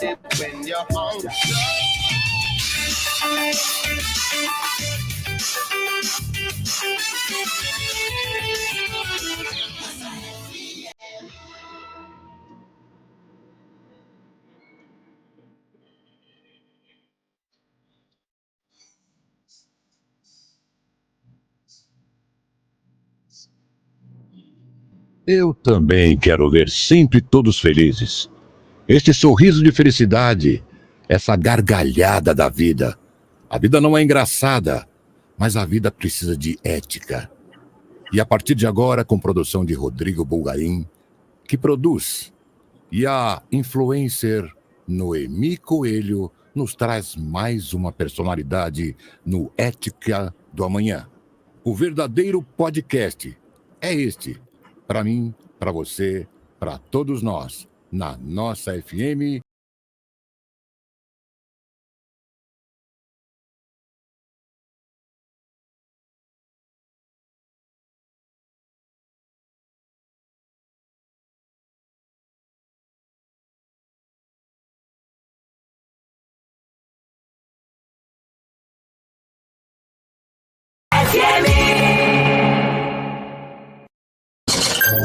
when you're hungry. Eu também quero ver sempre todos felizes. Este sorriso de felicidade, essa gargalhada da vida. A vida não é engraçada, mas a vida precisa de ética. E a partir de agora, com produção de Rodrigo Bulgarim, que produz, e a influencer Noemi Coelho nos traz mais uma personalidade no Ética do Amanhã. O verdadeiro podcast é este. Para mim, para você, para todos nós, na nossa FM.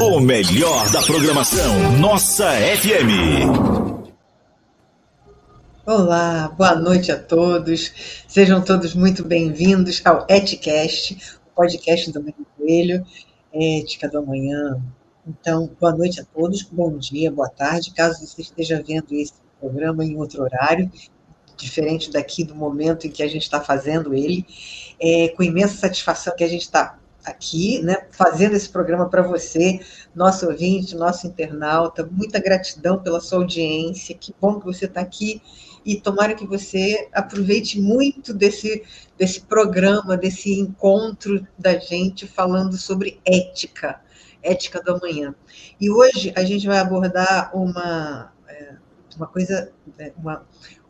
O melhor da programação, Nossa FM. Olá, boa noite a todos. Sejam todos muito bem-vindos ao Eticast, o podcast do Noemi Coelho, Ética do Amanhã. Então, boa noite a todos, bom dia, boa tarde, caso você esteja vendo esse programa em outro horário, diferente daqui do momento em que a gente está fazendo ele, com imensa satisfação que a gente está aqui, né, fazendo esse programa para você, nosso ouvinte, nosso internauta. Muita gratidão pela sua audiência, que bom que você está aqui, e tomara que você aproveite muito desse programa, desse encontro da gente falando sobre ética do amanhã. E hoje a gente vai abordar uma coisa,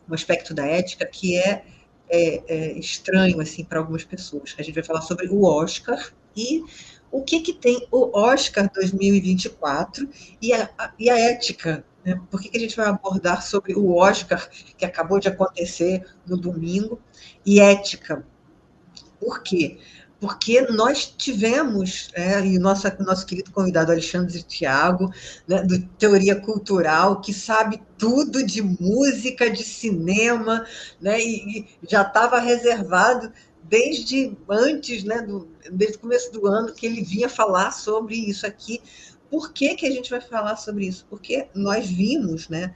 um aspecto da ética que é estranho assim, para algumas pessoas. A gente vai falar sobre o Oscar e o que tem o Oscar 2024 e a ética. Né? Por que a gente vai abordar sobre o Oscar que acabou de acontecer no domingo e ética? Por quê? Porque nós tivemos, e o nosso querido convidado Alexandre Thiago, né, do Teoria Cultural, que sabe tudo de música, de cinema, né, e já estava reservado desde antes, né, desde o começo do ano, que ele vinha falar sobre isso aqui. Por que a gente vai falar sobre isso? Porque nós vimos, né,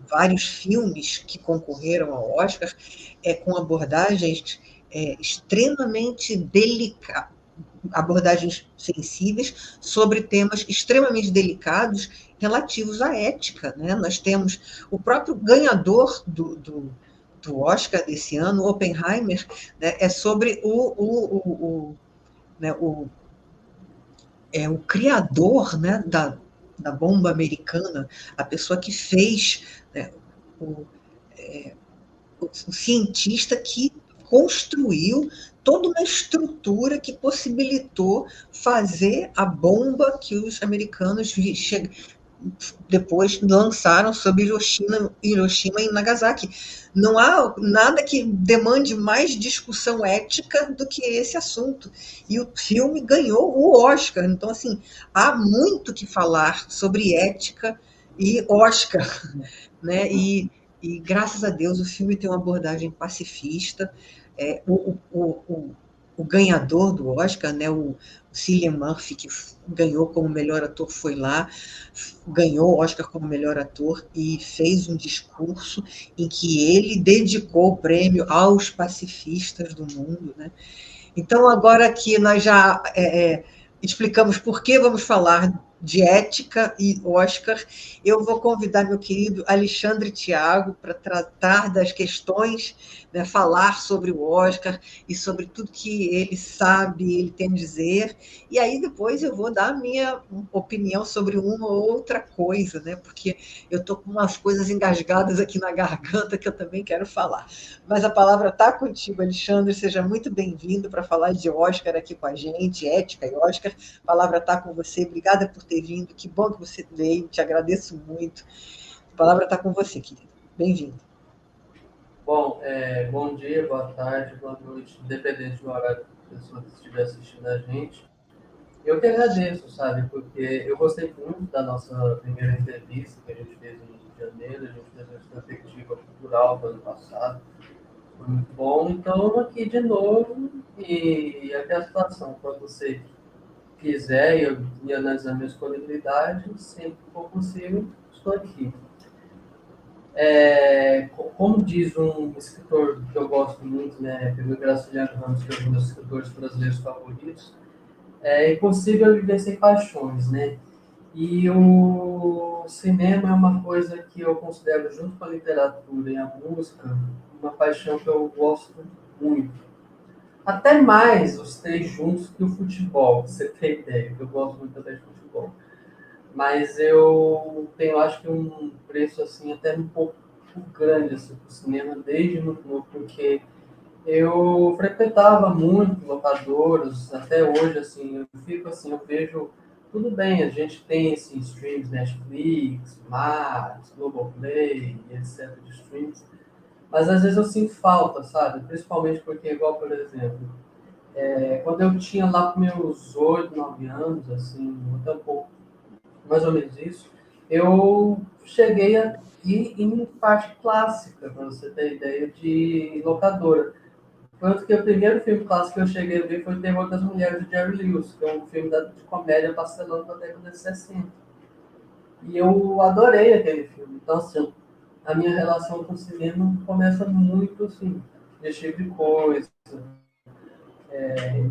vários filmes que concorreram ao Oscar com abordagens extremamente delicadas, abordagens sensíveis sobre temas extremamente delicados relativos à ética. Né? Nós temos o próprio ganhador do Oscar desse ano, Oppenheimer, né? É sobre o criador, né, da bomba americana, a pessoa que fez, né, o cientista que construiu toda uma estrutura que possibilitou fazer a bomba que os americanos depois lançaram sobre Hiroshima e Nagasaki. Não há nada que demande mais discussão ética do que esse assunto. E o filme ganhou o Oscar. Então, assim, há muito que falar sobre ética e Oscar, né? E graças a Deus, o filme tem uma abordagem pacifista. O ganhador do Oscar, né, o Cillian Murphy, que ganhou como melhor ator, foi lá, ganhou o Oscar como melhor ator e fez um discurso em que ele dedicou o prêmio aos pacifistas do mundo. Né? Então, agora que nós já explicamos por que vamos falar de ética e Oscar, eu vou convidar meu querido Alexandre Thiago para tratar das questões, né, falar sobre o Oscar e sobre tudo que ele sabe, ele tem a dizer, e aí depois eu vou dar a minha opinião sobre uma ou outra coisa, né, porque eu estou com umas coisas engasgadas aqui na garganta que eu também quero falar. Mas a palavra está contigo, Alexandre, seja muito bem-vindo para falar de Oscar aqui com a gente, ética e Oscar. A palavra está com você, obrigada por ter vindo, que bom que você veio, te agradeço muito. palavra está com você, querido. Bem-vindo. Bom, bom dia, boa tarde, boa noite, independente do horário que a pessoa estiver assistindo a gente. Eu que agradeço, sabe, porque eu gostei muito da nossa primeira entrevista que a gente fez no Rio de Janeiro, a gente fez uma perspectiva cultural do ano passado, foi muito bom, então eu aqui de novo, e aqui a situação, quando você quiser e analisar minha disponibilidade, sempre que for possível, estou aqui. Como diz um escritor que eu gosto muito, né, Pedro Graciliano Ramos, que é um dos meus escritores brasileiros favoritos, é impossível viver sem paixões, né? E o cinema é uma coisa que eu considero, junto com a literatura e a música, uma paixão que eu gosto muito. Até mais os três juntos que o futebol, pra você ter ideia, que eu gosto muito também de futebol. Mas eu tenho, acho que, um preço assim até um pouco grande assim, para o cinema desde muito novo, porque eu frequentava muito locadoras, até hoje, assim, eu fico assim, eu vejo, tudo bem, a gente tem esses streams, Netflix, Max, Globoplay, etc. de streams, mas às vezes eu sinto falta, sabe? Principalmente porque, igual, por exemplo, quando eu tinha lá para meus 8, 9 anos, assim, até um pouco, mais ou menos isso, eu cheguei a ir em parte clássica, para você ter ideia, de locadora. Tanto que o primeiro filme clássico que eu cheguei a ver foi O Terror das Mulheres, de Jerry Lewis, que é um filme de comédia pastelão da década de 60. E eu adorei aquele filme. Então, assim, a minha relação com o cinema começa muito, assim, desse tipo de coisa.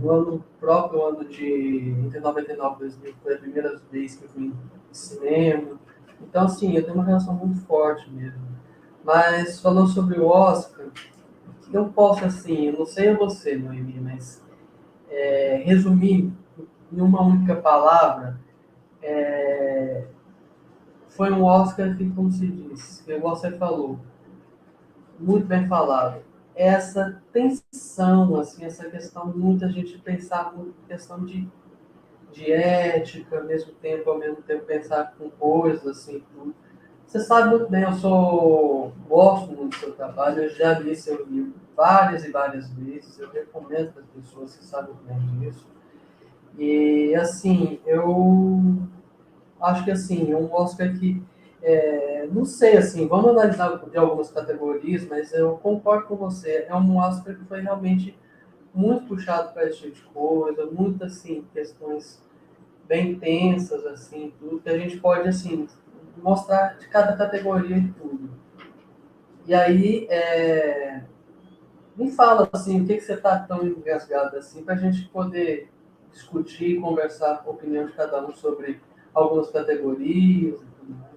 No ano próprio, ano de entre 99 e 2000, foi a primeira vez que eu fui em cinema. Então, assim, eu tenho uma relação muito forte mesmo. Mas, falando sobre o Oscar, eu posso, assim, eu não sei você, Noemi, mas resumir em uma única palavra, foi um Oscar que, como se diz, que você falou, muito bem falado. Essa tensão, assim, essa questão, muita gente pensar muito questão de ética, ao mesmo tempo pensar com coisas, assim, tudo. Você sabe muito bem, gosto muito do seu trabalho, eu já li seu livro várias e várias vezes, eu recomendo para as pessoas que sabem muito bem disso. E, assim, eu acho que, assim, é um Oscar que, não sei, assim, vamos analisar de algumas categorias, mas eu concordo com você, é um Oscar que foi realmente muito puxado para esse tipo de coisa, muitas, assim, questões bem tensas, assim, tudo, que a gente pode, assim, mostrar de cada categoria e tudo. E aí, me fala, assim, o que você está tão engasgado, assim, para a gente poder discutir, conversar a opinião de cada um sobre algumas categorias e tudo mais.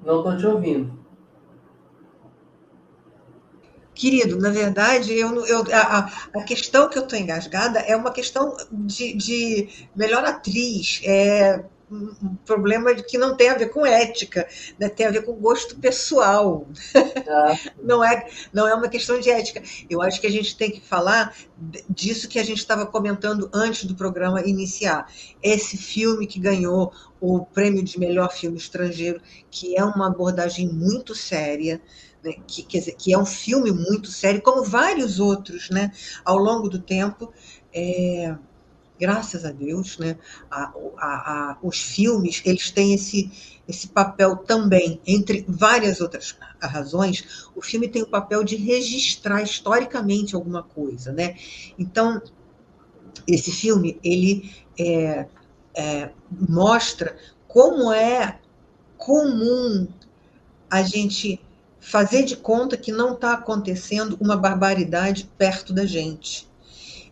Não estou te ouvindo. Querido, na verdade, a questão que eu estou engasgada é uma questão de melhor atriz. É um problema que não tem a ver com ética, né? Tem a ver com gosto pessoal. Ah, Não é uma questão de ética. Eu acho que a gente tem que falar disso que a gente estava comentando antes do programa iniciar. Esse filme que ganhou o prêmio de melhor filme estrangeiro, que é uma abordagem muito séria, né? Quer dizer, que é um filme muito sério, como vários outros, né? Ao longo do tempo. Graças a Deus, né? Os filmes eles têm esse papel também, entre várias outras razões, o filme tem o papel de registrar historicamente alguma coisa, né? Então, esse filme ele mostra como é comum a gente fazer de conta que não está acontecendo uma barbaridade perto da gente.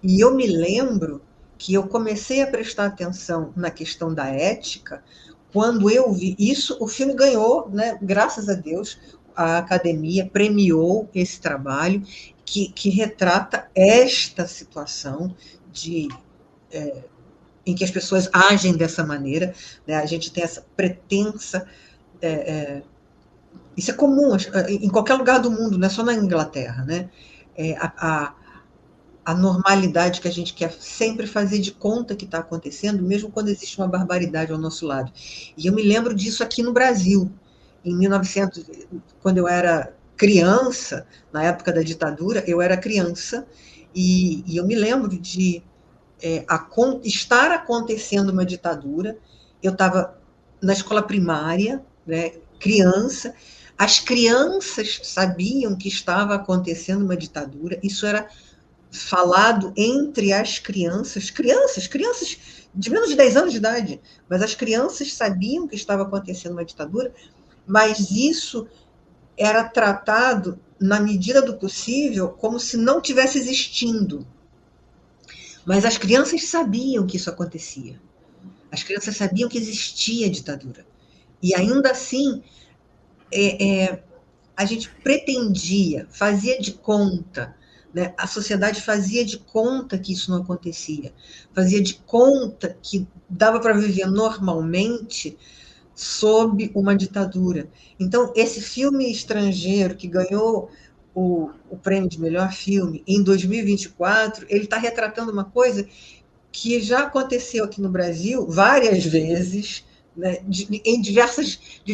E eu me lembro que eu comecei a prestar atenção na questão da ética quando eu vi isso. O filme ganhou, né, graças a Deus, a academia premiou esse trabalho que retrata esta situação em que as pessoas agem dessa maneira, né? A gente tem essa pretensa Isso é comum em qualquer lugar do mundo, não é só na Inglaterra, né? É, a normalidade que a gente quer sempre fazer de conta que está acontecendo, mesmo quando existe uma barbaridade ao nosso lado. E eu me lembro disso aqui no Brasil, em 1900, quando eu era criança, na época da ditadura, eu era criança, e eu me lembro de estar acontecendo uma ditadura. Eu estava na escola primária, né, criança, as crianças sabiam que estava acontecendo uma ditadura, isso era falado entre as crianças de menos de 10 anos de idade, mas as crianças sabiam que estava acontecendo uma ditadura, mas isso era tratado, na medida do possível, como se não tivesse existindo. Mas as crianças sabiam que isso acontecia. As crianças sabiam que existia ditadura. E ainda assim, a gente pretendia, fazia de conta, né? A sociedade fazia de conta que isso não acontecia, fazia de conta que dava para viver normalmente sob uma ditadura. Então, esse filme estrangeiro que ganhou o prêmio de melhor filme em 2024, ele está retratando uma coisa que já aconteceu aqui no Brasil várias vezes, né, de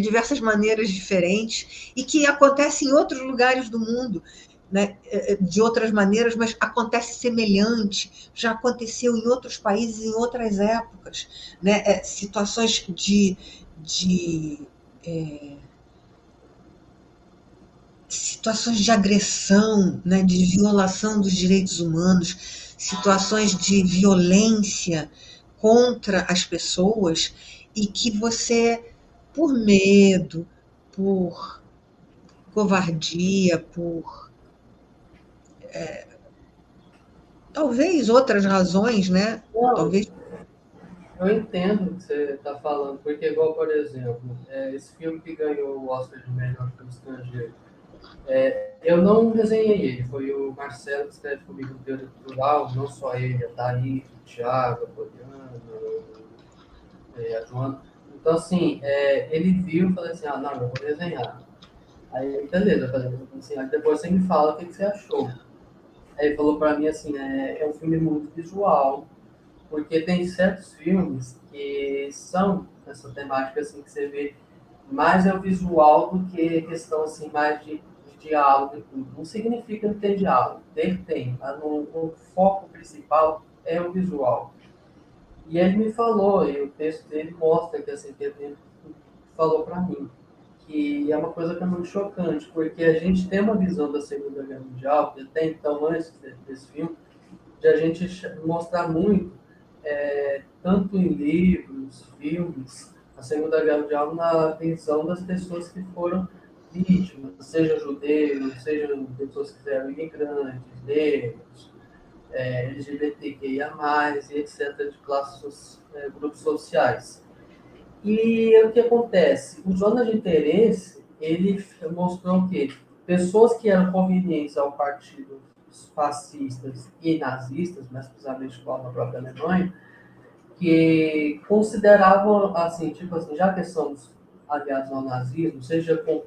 diversas maneiras diferentes, e que acontece em outros lugares do mundo, né, de outras maneiras, mas acontece semelhante, já aconteceu em outros países, em outras épocas, né, situações de situações de agressão, né, de violação dos direitos humanos, situações de violência contra as pessoas, e que você, por medo, por covardia, por talvez outras razões, né? Não, Talvez. eu entendo o que você está falando, porque, igual, por exemplo, esse filme que ganhou o Oscar de melhor filme estrangeiro, eu não resenhei ele, foi o Marcelo que escreve comigo no Teoria Cultural, não só ele, a Thaís, o Thiago, a Poliana, a Joana. Então, assim, ele viu e falou assim, não, eu vou resenhar. Aí, beleza, eu falei assim, aí depois você me fala o que você achou. Aí ele falou pra mim assim, é um filme muito visual, porque tem certos filmes que são essa temática assim que você vê mais é o visual do que questão assim mais de diálogo e tudo. Não significa que não tem diálogo, tem, mas o foco principal é o visual. E ele me falou, e o texto dele mostra que assim, que ele falou para mim, que é uma coisa que é muito chocante, porque a gente tem uma visão da Segunda Guerra Mundial, que até então, antes desse filme, de a gente mostrar muito, tanto em livros, filmes, a Segunda Guerra Mundial na visão das pessoas que foram vítimas, seja judeus, seja pessoas que eram imigrantes, negros, LGBTQIA+, e etc., de classes, grupos sociais. E o que acontece? O Zona de Interesse, ele mostrou o quê? Pessoas que eram convenientes ao partido fascistas e nazistas, mais precisamente igual na própria Alemanha, que consideravam, assim, tipo assim, já que somos aliados ao nazismo, seja com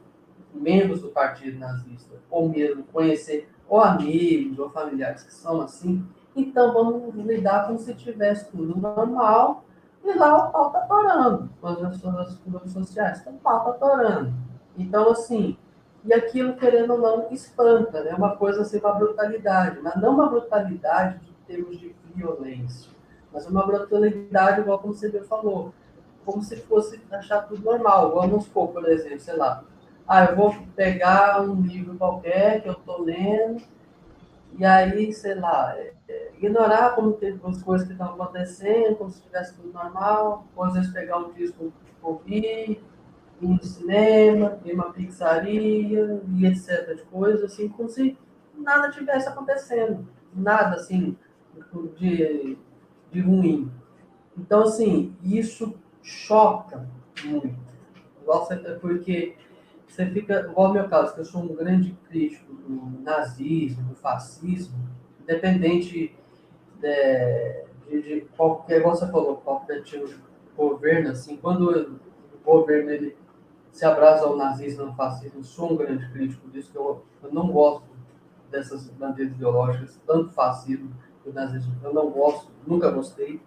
membros do partido nazista, ou mesmo conhecer ou amigos ou familiares que são assim, então vamos lidar como se tivesse tudo normal e lá o pau está torando com as grupos sociais, então o pau está torando. Então, assim, e aquilo, querendo ou não, espanta, né? Uma coisa assim, uma brutalidade, mas não uma brutalidade em termos de violência, mas uma brutalidade, igual como você falou, como se fosse achar tudo normal. Vamos supor, por exemplo, sei lá, eu vou pegar um livro qualquer que eu estou lendo, e aí, sei lá, ignorar como tem as coisas que estão acontecendo, como se estivesse tudo normal, ou às vezes pegar um disco ouvir, ir no cinema, ir numa pizzaria, e etc. de coisas, assim, como se nada tivesse acontecendo. Nada, assim, de, de ruim. Então, assim, isso choca muito. Porque você fica, igual no meu caso, que eu sou um grande crítico do nazismo, do fascismo, independente de qualquer, igual você falou, qualquer tipo de governo, assim, quando o governo ele se abraça ao nazismo e ao fascismo. Sou um grande crítico disso, que eu não gosto dessas bandeiras ideológicas, tanto fascismo e nazismo. Eu não gosto, nunca gostei.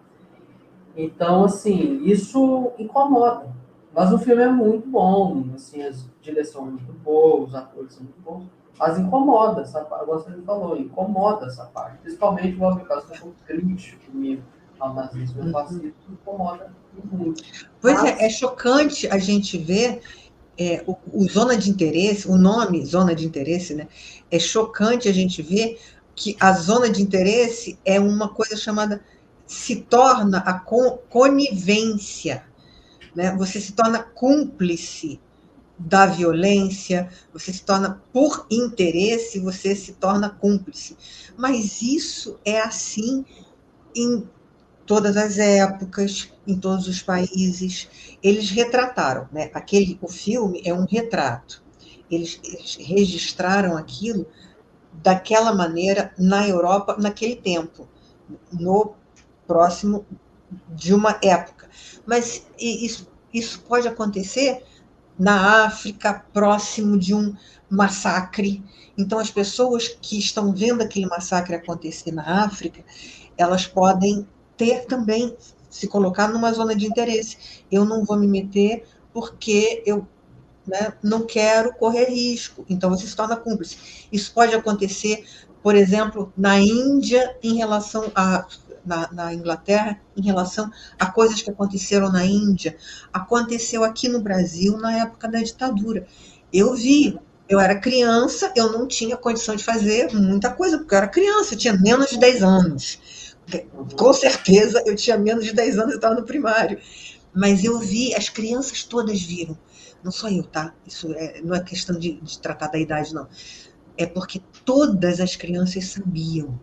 Então, assim, isso incomoda. Mas o filme é muito bom, assim, a direção é muito boa, os atores são muito bons. Mas incomoda essa parte, agora você falou, incomoda essa parte. Principalmente o caso que eu sou crítico mesmo ao nazismo e ao fascismo, incomoda muito. Pois é chocante a gente ver o zona de interesse, o nome zona de interesse, né? É chocante a gente ver que a zona de interesse é uma coisa chamada, se torna a conivência, né? Você se torna cúmplice da violência, você se torna, por interesse, você se torna cúmplice. Mas isso é assim em todas as épocas, em todos os países. Eles retrataram, né? O filme é um retrato. Eles registraram aquilo daquela maneira na Europa naquele tempo, no próximo de uma época. Mas isso pode acontecer na África, próximo de um massacre. Então, as pessoas que estão vendo aquele massacre acontecer na África, elas podem ter também, se colocar numa zona de interesse. Eu não vou me meter porque eu, né, não quero correr risco. Então, você se torna cúmplice. Isso pode acontecer, por exemplo, na Índia, em relação a na Inglaterra, em relação a coisas que aconteceram na Índia. Aconteceu aqui no Brasil na época da ditadura. Eu vi, eu era criança, eu não tinha condição de fazer muita coisa, porque eu era criança, eu tinha menos de 10 anos. Com certeza eu tinha menos de 10 anos, eu estava no primário. Mas eu vi, as crianças todas viram. Não só eu, tá? Isso não é questão de tratar da idade, não. É porque todas as crianças sabiam.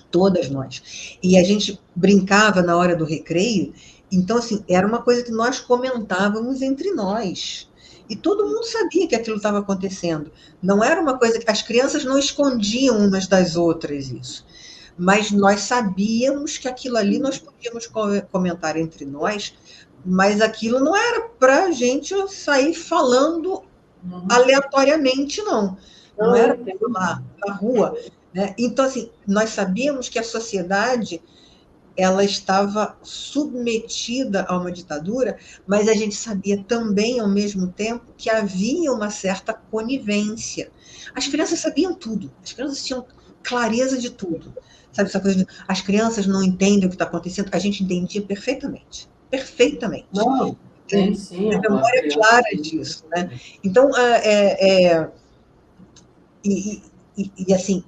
Todas nós. E a gente brincava na hora do recreio, então, assim, era uma coisa que nós comentávamos entre nós. E todo mundo sabia que aquilo estava acontecendo. Não era uma coisa que as crianças não escondiam umas das outras isso. Mas nós sabíamos que aquilo ali nós podíamos comentar entre nós, mas aquilo não era para a gente sair falando aleatoriamente, não. Não era para falar na rua. Né? Então, assim, nós sabíamos que a sociedade ela estava submetida a uma ditadura, mas a gente sabia também, ao mesmo tempo, que havia uma certa conivência. As crianças sabiam tudo, as crianças tinham clareza de tudo. Sabe essa coisa de, as crianças não entendem o que está acontecendo? A gente entendia perfeitamente. Perfeitamente. Não, tem sim. A memória clara disso. Né? Então, assim,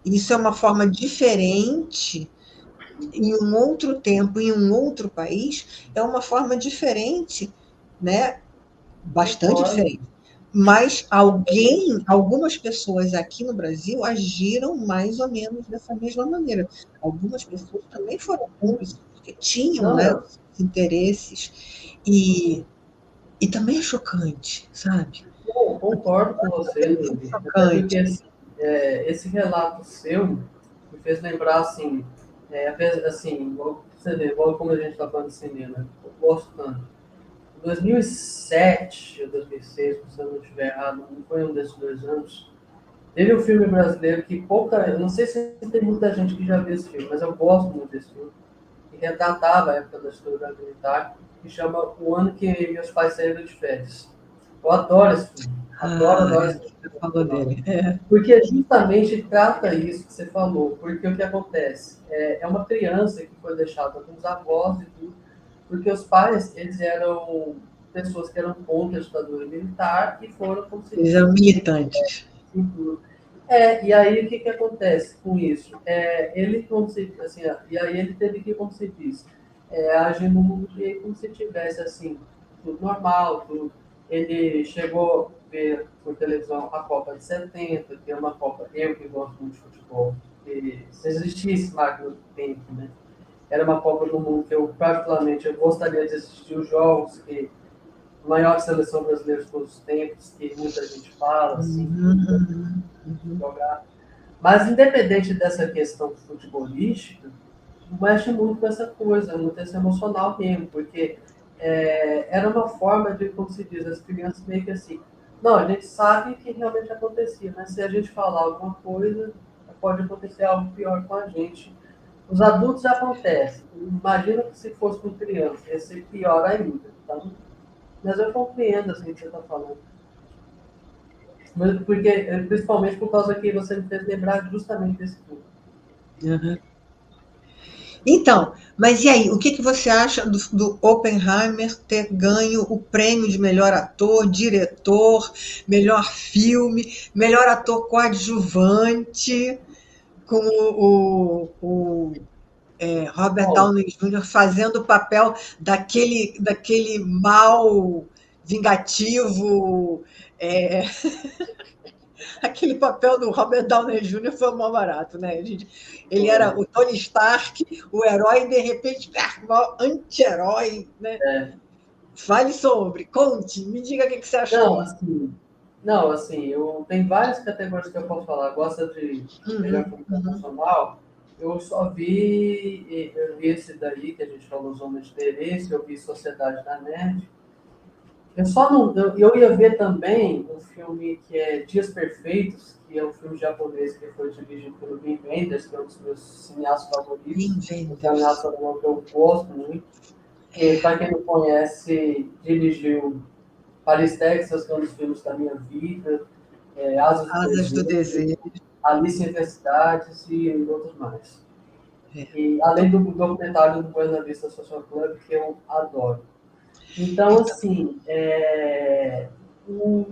isso é uma forma diferente em um outro tempo, em um outro país, é uma forma diferente, né? Bastante diferente. Mas algumas pessoas aqui no Brasil agiram mais ou menos dessa mesma maneira. Algumas pessoas também foram cúmplices, porque tinham, né, os interesses. E também é chocante, sabe? Eu concordo com você, Lili. Porque esse relato seu me fez lembrar, assim, você vê, igual como a gente está falando de cinema, eu gosto tanto. Em 2007 ou 2006, se eu não estiver errado, não foi um desses 2 anos, teve um filme brasileiro que eu não sei se tem muita gente que já viu esse filme, mas eu gosto muito desse filme, que retratava a época da ditadura militar, que chama O Ano que Meus Pais Saíram de Férias. Eu adoro esse filme. Adoro esse filme. Falou dele. Porque justamente trata isso que você falou. Porque o que acontece? É uma criança que foi deixada com os avós e tudo, porque os pais, eles eram pessoas que eram contra a ditadura militar e foram eles eram militantes. E aí o que acontece com isso? Ele, assim, e aí ele teve que, como se diz, agir no mundo como se tivesse assim, tudo normal, tudo. Ele chegou a ver por televisão a Copa de 70, que é uma Copa, eu que gosto muito de futebol, que se existisse máquina do tempo, né? Era uma Copa do Mundo que eu particularmente gostaria de assistir os jogos, que a maior seleção brasileira de todos os tempos, que muita gente fala, assim, jogar. Mas independente dessa questão futebolística, mexe muito com essa coisa, muito esse emocional mesmo, porque era uma forma de, como se diz, as crianças meio que assim, não, a gente sabe que realmente acontecia, mas se a gente falar alguma coisa, pode acontecer algo pior com a gente. Os adultos já acontece. Imagina que se fosse com criança, ia ser pior ainda. Então, mas eu compreendo assim o que você está falando. Mas porque, principalmente por causa que você me fez lembrar justamente desse filme. Uhum. Então, mas e aí, o que você acha do Oppenheimer ter ganho o prêmio de melhor ator, diretor, melhor filme, melhor ator coadjuvante, com Robert Bom, Downey Jr. fazendo o papel daquele mal vingativo, é, aquele papel do Robert Downey Jr. foi um mal barato, né? Ele era o Tony Stark, o herói, e de repente, o anti-herói, né? é, Fale sobre, conte, me diga o que você não, achou. assim, não, assim, eu tenho várias categorias que eu posso falar. Gosta de melhor Uhum, filme uhum. internacional? Eu vi esse daí que a gente falou, Zona de Interesse, eu vi Sociedade da Nerd. Eu só não, eu ia ver também um filme que é Dias Perfeitos, que é um filme japonês que foi dirigido pelo Wim Wenders, que é um dos meus cineastas favoritos, Wim um Wenders. cineasta alemão que eu gosto muito. Que, para quem não conhece, dirigiu Paris, Texas, que é um dos filmes da minha vida, Asas do Asas do Desejo, Desejo. Alice em Cidades e outros mais. É, E então, além do documentário do Buena Vista Social Club, que eu adoro. Então, então, assim, o,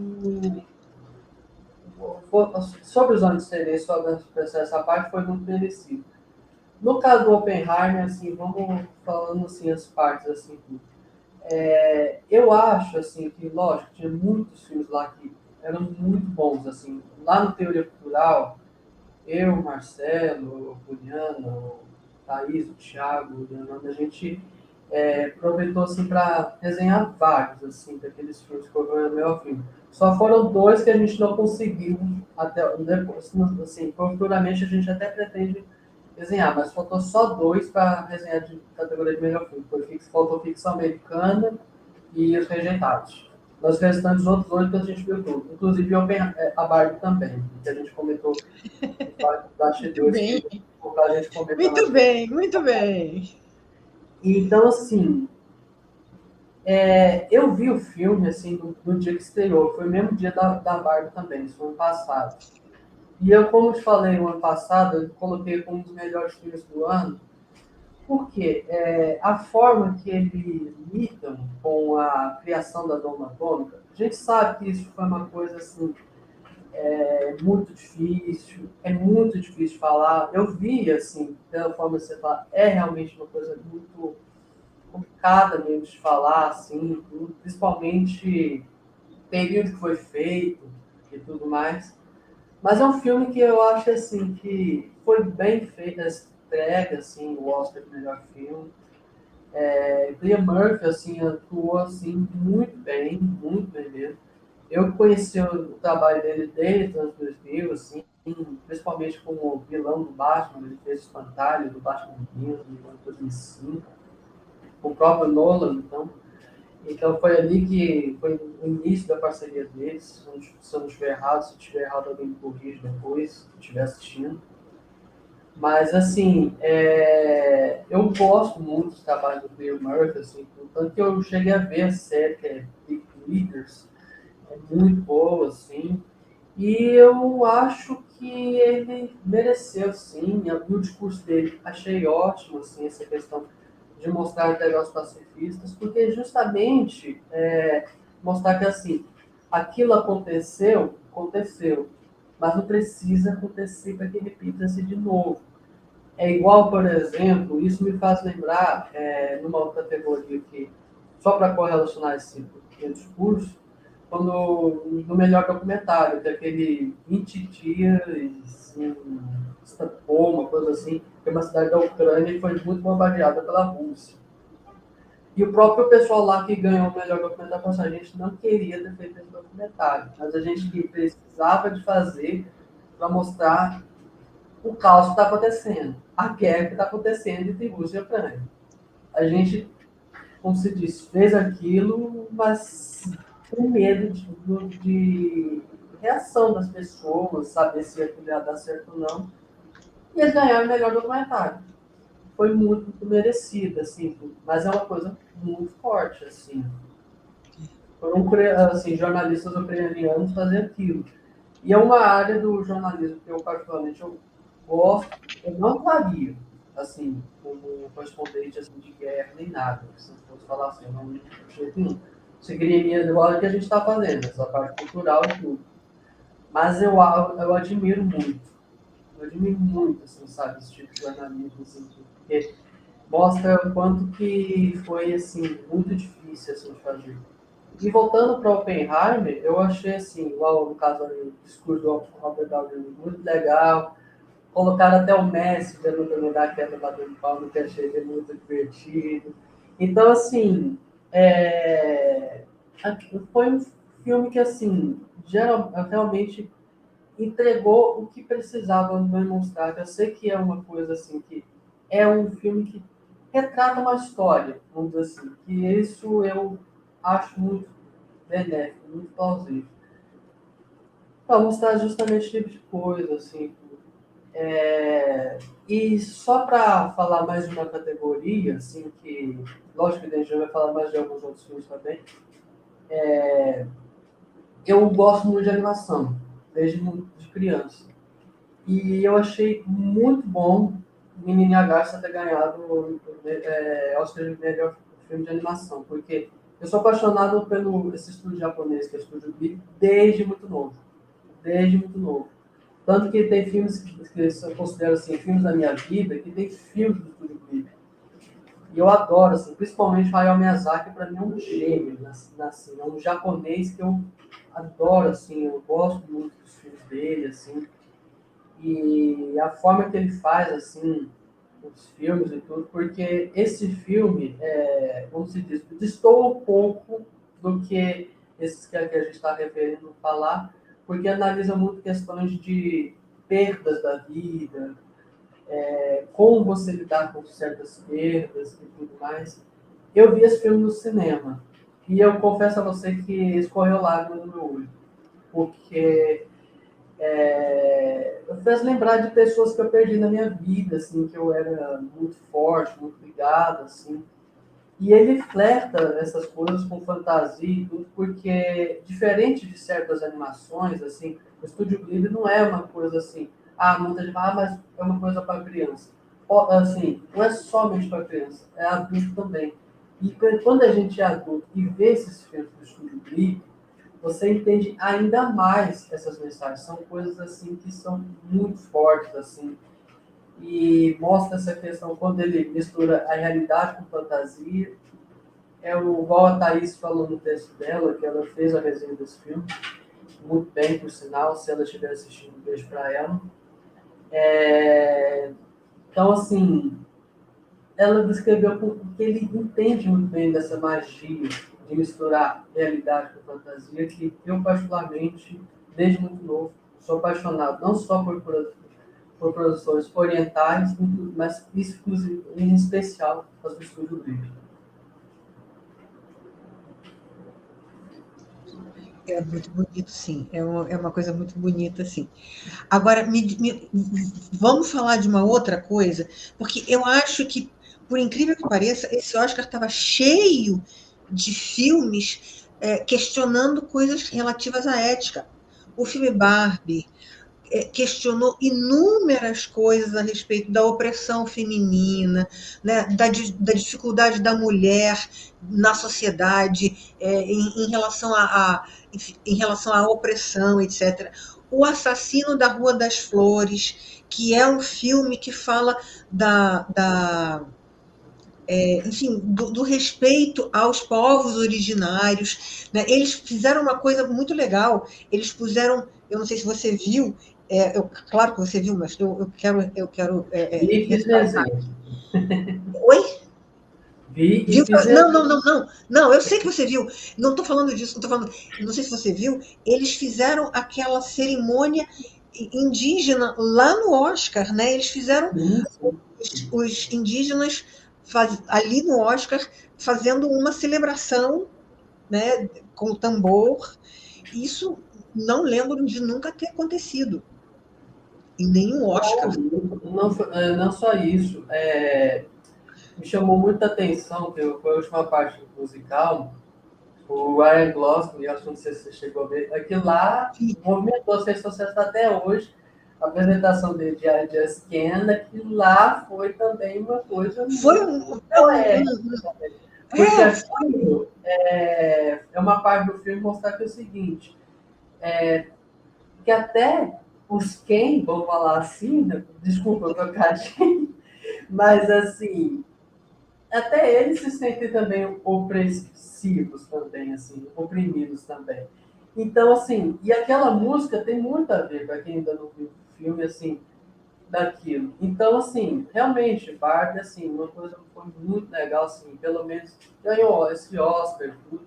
sobre os anos de interesse, sobre essa parte, foi muito merecido. No caso do Oppenheimer, assim, vamos falando assim as partes assim. Eu acho assim que, lógico, tinha muitos filmes lá que eram muito bons assim. Lá no Teoria Cultural, eu, Marcelo, Juliana, o Thaís, o Thiago, o Leonardo, a gente aproveitou assim para resenhar vários assim daqueles filmes que eu vi no meu filme. Só foram dois que a gente não conseguiu até depois, assim, futuramente a gente até pretende desenhar, mas faltou só dois para resenhar de categoria de melhor filme. Faltou Ficção Americana e Os Rejeitados. Os restantes outros oito a gente viu tudo. Inclusive a Barbie também, que a gente comentou nos muito bastidores, bem, que a gente comenta mais muito pra bem, muito bem. Então, assim, eu vi o filme assim no dia que estreou, foi o mesmo dia da Barbie também, isso foi ano passado. E eu, como te falei no ano passado, eu coloquei como um dos melhores filmes do ano, porque a forma que eles lidam com a criação da bomba atômica, a gente sabe que isso foi uma coisa assim, é muito difícil falar. Eu vi, assim, pela forma que você fala, é realmente uma coisa muito complicada mesmo de falar, assim, principalmente o período que foi feito e tudo mais. Mas é um filme que eu acho assim que foi bem feito a entrega, assim, o Oscar de melhor filme. Cillian Murphy assim atuou assim muito bem mesmo. Eu conheci o trabalho dele desde os anos 2000, assim, principalmente como vilão do Batman, ele fez o Espantalho do Batman Begins, no ano 2005, com o próprio Nolan, então foi ali que foi o início da parceria deles. Se eu não estiver errado, se estiver errado alguém me corrige depois, se estiver assistindo. Mas assim, eu gosto muito do trabalho do Bill Murphy, assim, tanto que eu cheguei a ver a série que é Big Leaders, é muito boa, assim, e eu acho que ele mereceu, sim, e o discurso dele achei ótimo, assim, essa questão de mostrar integrar os pacifistas, porque justamente mostrar que, assim, aquilo aconteceu, mas não precisa acontecer para que repita-se de novo. É igual, por exemplo, isso me faz lembrar, numa outra categoria que, só para correlacionar esse discurso, quando no melhor documentário, que é aquele 20 dias em Estocolmo, uma coisa assim, que é uma cidade da Ucrânia e foi muito bombardeada pela Rússia. E o próprio pessoal lá que ganhou o melhor documentário falou assim, a gente não queria ter feito esse documentário, mas a gente que precisava de fazer para mostrar o caos que está acontecendo, a guerra que está acontecendo entre Rússia e Ucrânia. A gente, como se diz, fez aquilo, mas com medo de reação das pessoas, saber se aquilo ia dar certo ou não. E eles ganharam o melhor documentário. Foi muito merecido, assim, mas é uma coisa muito forte, assim. Foram assim, jornalistas ucranianos fazer aquilo. E é uma área do jornalismo que eu particularmente eu gosto, eu não faria, assim, como correspondente assim, de guerra nem nada, se não fosse falar assim, eu não de jeito nenhum. Seguiria minha igual que a gente está fazendo, essa parte cultural e tudo. Mas eu admiro muito, assim, sabe, esse tipo de jornalismo, assim, porque mostra o quanto que foi, assim, muito difícil, assim, de fazer. E voltando para Oppenheimer, eu achei, assim, igual no caso ali, o discurso do Robert Downey, muito legal. Colocaram até o Messi tentando dar aquela batendo palma, que achei ele muito divertido. Então, assim, foi um filme que, assim, realmente entregou o que precisava demonstrar. Eu sei que é uma coisa assim que é um filme que retrata uma história, vamos dizer assim, que isso eu acho muito benéfico, muito plausível. Para mostrar justamente esse tipo de coisa, assim. E só para falar mais de uma categoria, assim, que lógico que a gente vai falar mais de alguns outros filmes também, eu gosto muito de animação, desde muito de criança. E eu achei muito bom o Menino a Garça ter ganhado o Oscar de melhor filme de animação, porque eu sou apaixonado pelo esse estúdio japonês, que é o Estúdio Ghibli, desde muito novo. Desde muito novo. Tanto que tem filmes que eu considero assim, filmes da minha vida, que tem filmes do Estúdio Ghibli. E eu adoro, assim, principalmente o Hayao Miyazaki, para mim é um gênio, assim, é um japonês que eu adoro, assim, eu gosto muito dos filmes dele, assim. E a forma que ele faz, assim, os filmes e tudo, porque esse filme, como se diz, destoa um pouco do que esses que a gente está referindo falar, porque analisa muito questões de perdas da vida, como você lidar com certas perdas e tudo mais. Eu vi esse filme no cinema, e eu confesso a você que escorreu lágrimas no meu olho, porque eu fez lembrar de pessoas que eu perdi na minha vida, assim, que eu era muito forte, muito ligado, assim. E ele flerta essas coisas com fantasia e tudo, porque diferente de certas animações, assim, o Estúdio Ghibli não é uma coisa assim, muita gente fala, mas é uma coisa para criança. Assim, não é somente para criança, é adulto também. E quando a gente é adulto e vê esses filmes do Estúdio Ghibli, você entende ainda mais essas mensagens. São coisas assim que são muito fortes, assim, e mostra essa questão quando ele mistura a realidade com fantasia. É o igual a Thaís falou no texto dela, que ela fez a resenha desse filme, muito bem, por sinal, se ela estiver assistindo, um beijo para ela. Então, assim, ela descreveu porque ele entende muito bem dessa magia de misturar realidade com fantasia, que eu, particularmente, desde muito novo, sou apaixonado não só por produções orientais, mas exclusive, em especial as do Estúdio Ghibli. É muito bonito, sim. É uma coisa muito bonita, sim. Agora, vamos falar de uma outra coisa, porque eu acho que, por incrível que pareça, esse Oscar estava cheio de filmes questionando coisas relativas à ética. O filme Barbie questionou inúmeras coisas a respeito da opressão feminina, né, da dificuldade da mulher na sociedade em relação à opressão, etc. O Assassino da Rua das Flores, que é um filme que fala enfim, do respeito aos povos originários, né? Eles fizeram uma coisa muito legal. Eles puseram, eu não sei se você viu, claro que você viu, mas eu quero Vi e fiz ressaltar. resenha. Oi? Vi e Viu? fiz Não, resenha. não, não, não. Não, eu sei que você viu. Não estou falando disso, estou falando. Não sei se você viu. Eles fizeram aquela cerimônia indígena lá no Oscar, né? Eles fizeram Sim, sim. os indígenas ali no Oscar, fazendo uma celebração, né, com o tambor. Isso não lembro de nunca ter acontecido em nenhum Oscar. Não só isso. Me chamou muita atenção, que foi a última parte musical, o Ryan Gosling, eu acho que não sei se você chegou a ver, aquilo lá movimentou, fez sucesso até hoje. A apresentação dele de I Just Can, aquilo lá foi também uma coisa Foi muito poética. Porque aquilo é uma parte do filme mostrar que é o seguinte, que até os Ken, vamos falar assim, né? Desculpa o trocadilho, mas assim, até eles se sentem também opressivos também, assim, oprimidos também. Então, assim, e aquela música tem muito a ver, para quem ainda não viu o filme, assim, daquilo. Então, assim, realmente, Barbie, assim, uma coisa que foi muito legal, assim, pelo menos ganhou esse Oscar, tudo.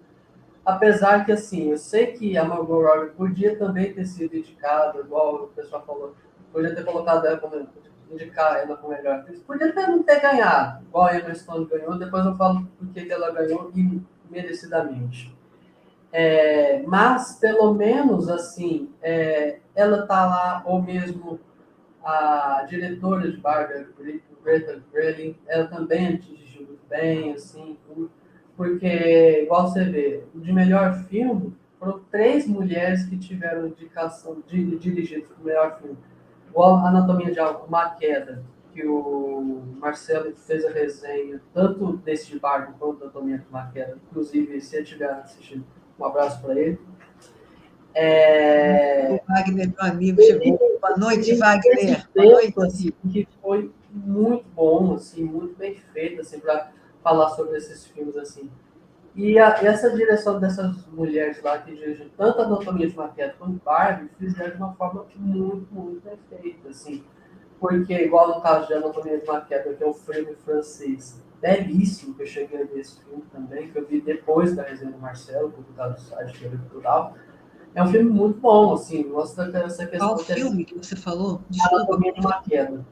Apesar que, assim, eu sei que a Margot Robbie podia também ter sido indicada, igual o pessoal falou, podia ter colocado ela como indicar ela como melhor atriz, podia até não ter ganhado, igual a Emma Stone ganhou, depois eu falo por que ela ganhou e merecidamente. Mas, pelo menos, assim, ela tá lá, ou mesmo a diretora de Barbie, Greta Gerwig, ela também dirigiu muito bem, assim, porque, igual você vê, de melhor filme, foram 3 mulheres que tiveram indicação de dirigido o melhor filme. Igual Anatomia de uma Queda, que o Marcelo fez a resenha, tanto desse de Barbie quanto da Anatomia de uma Queda. Inclusive, se ele estiver assistindo, um abraço para ele. O Wagner, meu amigo, chegou. Boa noite, Wagner. Boa noite. Assim, que foi muito bom, assim, muito bem feito, assim, para falar sobre esses filmes, assim. E essa direção dessas mulheres lá que dirigem tanto a Anatomia de uma Queda quanto Barbie fizeram de uma forma muito, muito bem feita, assim. Porque, igual no caso de Anatomia de uma Queda, que é um filme francês belíssimo, que eu cheguei a ver esse filme também, que eu vi depois da resenha do Marcelo, publicado no site Cultural. É um filme muito bom, assim, mostra essa questão. Qual filme que você falou? Desculpa. Anatomia de uma Queda.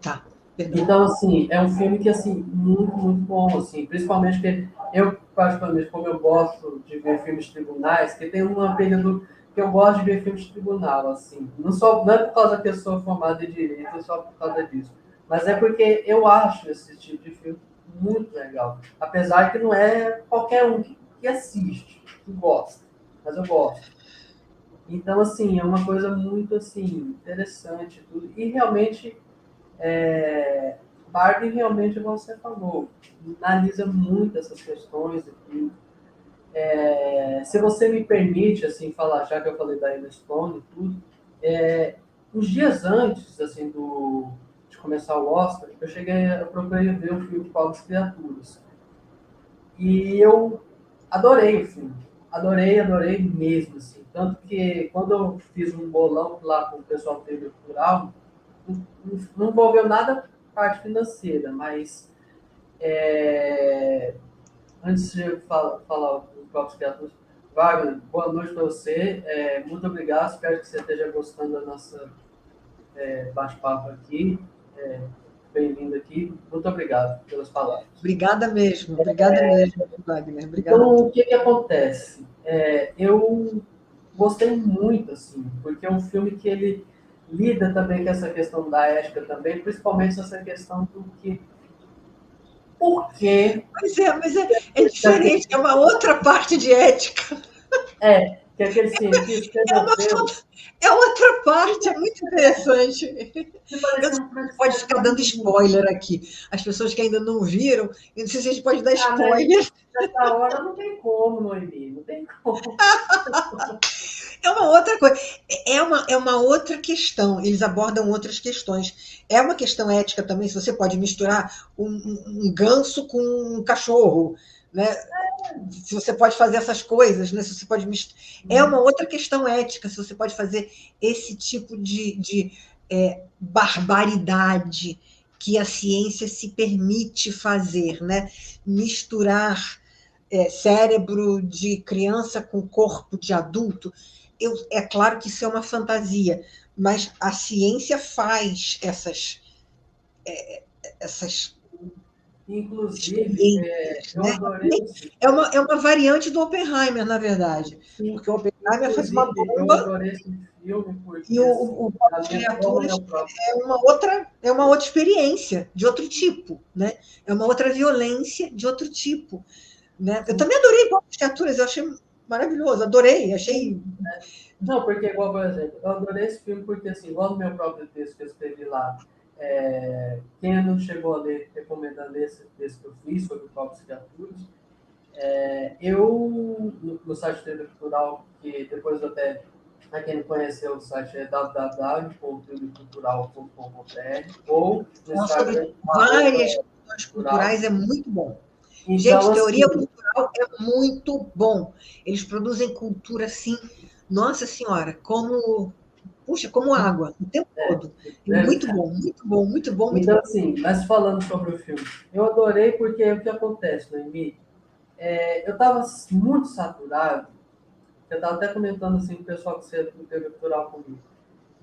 Tá. Perdão. Então, assim, é um filme que, assim, muito, muito bom, assim, principalmente porque eu, particularmente, como eu gosto de ver filmes de tribunais, que tem um período que eu gosto de ver filmes de tribunal, assim, não é por causa que eu sou formado em direito, só por causa disso, mas é porque eu acho esse tipo de filme muito legal, apesar que não é qualquer um que assiste, que gosta, mas eu gosto. Então, assim, é uma coisa muito, assim, interessante, tudo, e realmente Barbie realmente, como você falou, analisa muito essas questões e tudo. Se você me permite, assim, falar, já que eu falei da Emma Stone e tudo, uns dias antes, assim, de começar o Oscar, eu procurei ver o filme Pobres Criaturas. E eu adorei o filme. Adorei, adorei mesmo, assim. Tanto que quando eu fiz um bolão lá com o pessoal do TV Cultural, não envolveu nada parte financeira, mas antes de eu falar os próprios criaturas, Wagner, boa noite para você, muito obrigado, espero que você esteja gostando da nossa bate-papo aqui, bem-vindo aqui, muito obrigado pelas palavras. Obrigada mesmo, Wagner. Obrigada. Então, o que acontece? Eu gostei muito, assim, porque é um filme que ele lida também com essa questão da ética também, principalmente essa questão do que por quê? Mas é diferente, é uma outra parte de ética. Que aquele cientista É outra parte, é muito interessante. Pode ficar dando spoiler aqui. As pessoas que ainda não viram, eu não sei se a gente pode dar spoiler. Nessa hora não tem como, Noemi, não tem como. É uma outra coisa, é uma outra questão, eles abordam outras questões. É uma questão ética também, se você pode misturar um ganso com um cachorro, né? Se você pode fazer essas coisas, né? Se você pode misturar. É uma outra questão ética, se você pode fazer esse tipo de barbaridade que a ciência se permite fazer, né? Misturar cérebro de criança com corpo de adulto. É claro que isso é uma fantasia, mas a ciência faz essas Inclusive, experiências, eu né? adorei esse É uma variante do Oppenheimer, na verdade, filme. porque o Oppenheimer faz uma Inclusive, eu bomba adorei esse filme e porque, assim, o Pobres da minha forma, Criaturas meu próprio. é uma outra experiência, de outro tipo, né? É uma outra violência de outro tipo, né? Eu também adorei Pobres Criaturas, eu achei maravilhoso, adorei, achei... Não, porque, igual, por exemplo, eu adorei esse filme porque, assim, igual no meu próprio texto que eu escrevi lá, quem não chegou a ler, recomendo a ler esse texto que eu fiz sobre o Pobres Criaturas. Eu, no site Trilha Cultural, que depois até, para quem não conheceu, o site é www.trilhacultural.com.br ou no Fala sobre Instagram, várias questões cultural. culturais, é muito bom. Então, Gente, assim, teoria cultural é muito bom. Eles produzem cultura assim, nossa senhora, como, puxa, como água, o tempo todo. É muito verdade. bom, muito bom, muito bom, muito Então, bom. assim, mas falando sobre o filme, eu adorei porque o que acontece, Noemi, eu estava muito saturado, eu estava até comentando assim com o pessoal que você teve cultural comigo,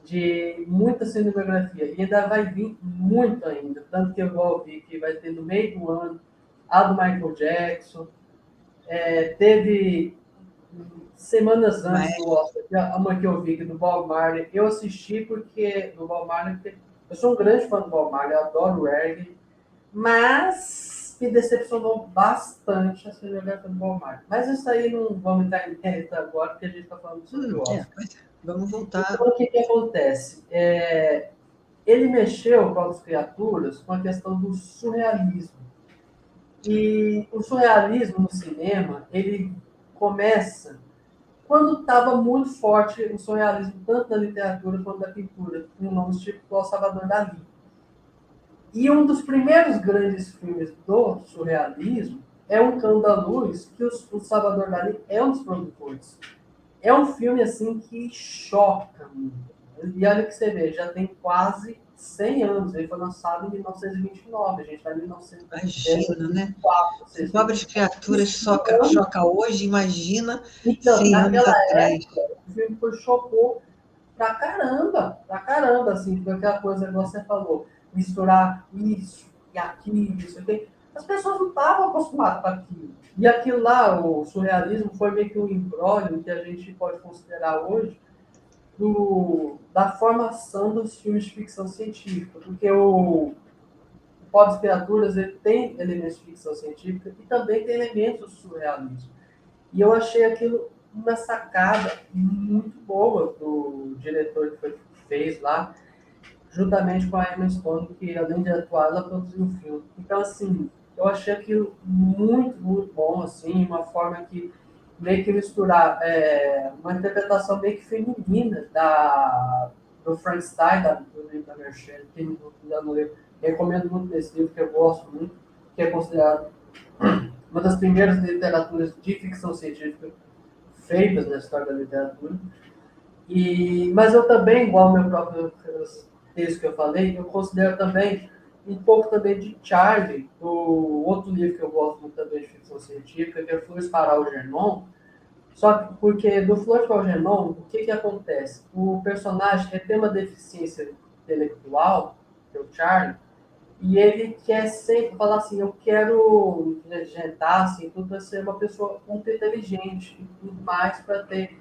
de muita cinematografia, e ainda vai vir muito ainda, tanto que eu vou ouvir que vai ter no meio do ano a do Michael Jackson, teve semanas antes do Mas, Oscar, uma que eu vi que do Bob Marley, eu assisti porque do Bob Marley, porque eu sou um grande fã do Bob Marley, eu adoro reggae, mas me decepcionou bastante a cinematografia do Bob Marley. Mas isso aí não vamos entrar em mérito agora, porque a gente está falando sobre o Oscar. pois é, vamos voltar. Então, o que, que acontece? Ele mexeu com as criaturas com a questão do surrealismo. E o surrealismo no cinema, ele começa quando estava muito forte o surrealismo, tanto da literatura quanto da pintura, com nomes tipo o Salvador Dalí. E um dos primeiros grandes filmes do surrealismo é Um Cão da Luz, que o Salvador Dalí é um dos produtores. É um filme assim que choca muito. E olha que você vê, já tem quase 100 anos. Ele foi lançado em 1929, a gente está em Imagina, né? 1924, Se pobres criaturas 100 anos. choca hoje, imagina Então, 100 anos naquela atrás. época, o filme foi chocou pra caramba, assim, foi aquela coisa que você falou, misturar isso e aquilo, isso aqui. As pessoas não estavam acostumadas com aquilo. E aquilo lá, o surrealismo, foi meio que um imbróglio que a gente pode considerar hoje da formação dos filmes de ficção científica, porque o Pobres Criaturas ele tem elementos de ficção científica e também tem elementos de surrealismo. E eu achei aquilo uma sacada muito boa do diretor que fez lá, juntamente com a Emma Stone, que além de atuar, ela produziu o filme. Então, assim, eu achei aquilo muito, muito bom, assim, uma forma que meio que misturar uma interpretação meio que feminina do Frankenstein, do livro da Mary Shelley, que ainda não leu. Recomendo muito esse livro, que eu gosto muito, que é considerado uma das primeiras literaturas de ficção científica feitas na história da literatura. Mas eu também, igual ao meu próprio texto que eu falei, eu considero também um pouco também de Charlie, do outro livro que eu gosto muito também de ficção científica, que é Flores para Algernon. Só que porque do Flores para Algernon, o que acontece? O personagem ele tem uma deficiência intelectual, que é o Charlie, e ele quer sempre falar assim, eu quero jantar, assim, tudo para ser uma pessoa muito inteligente e tudo mais para ter,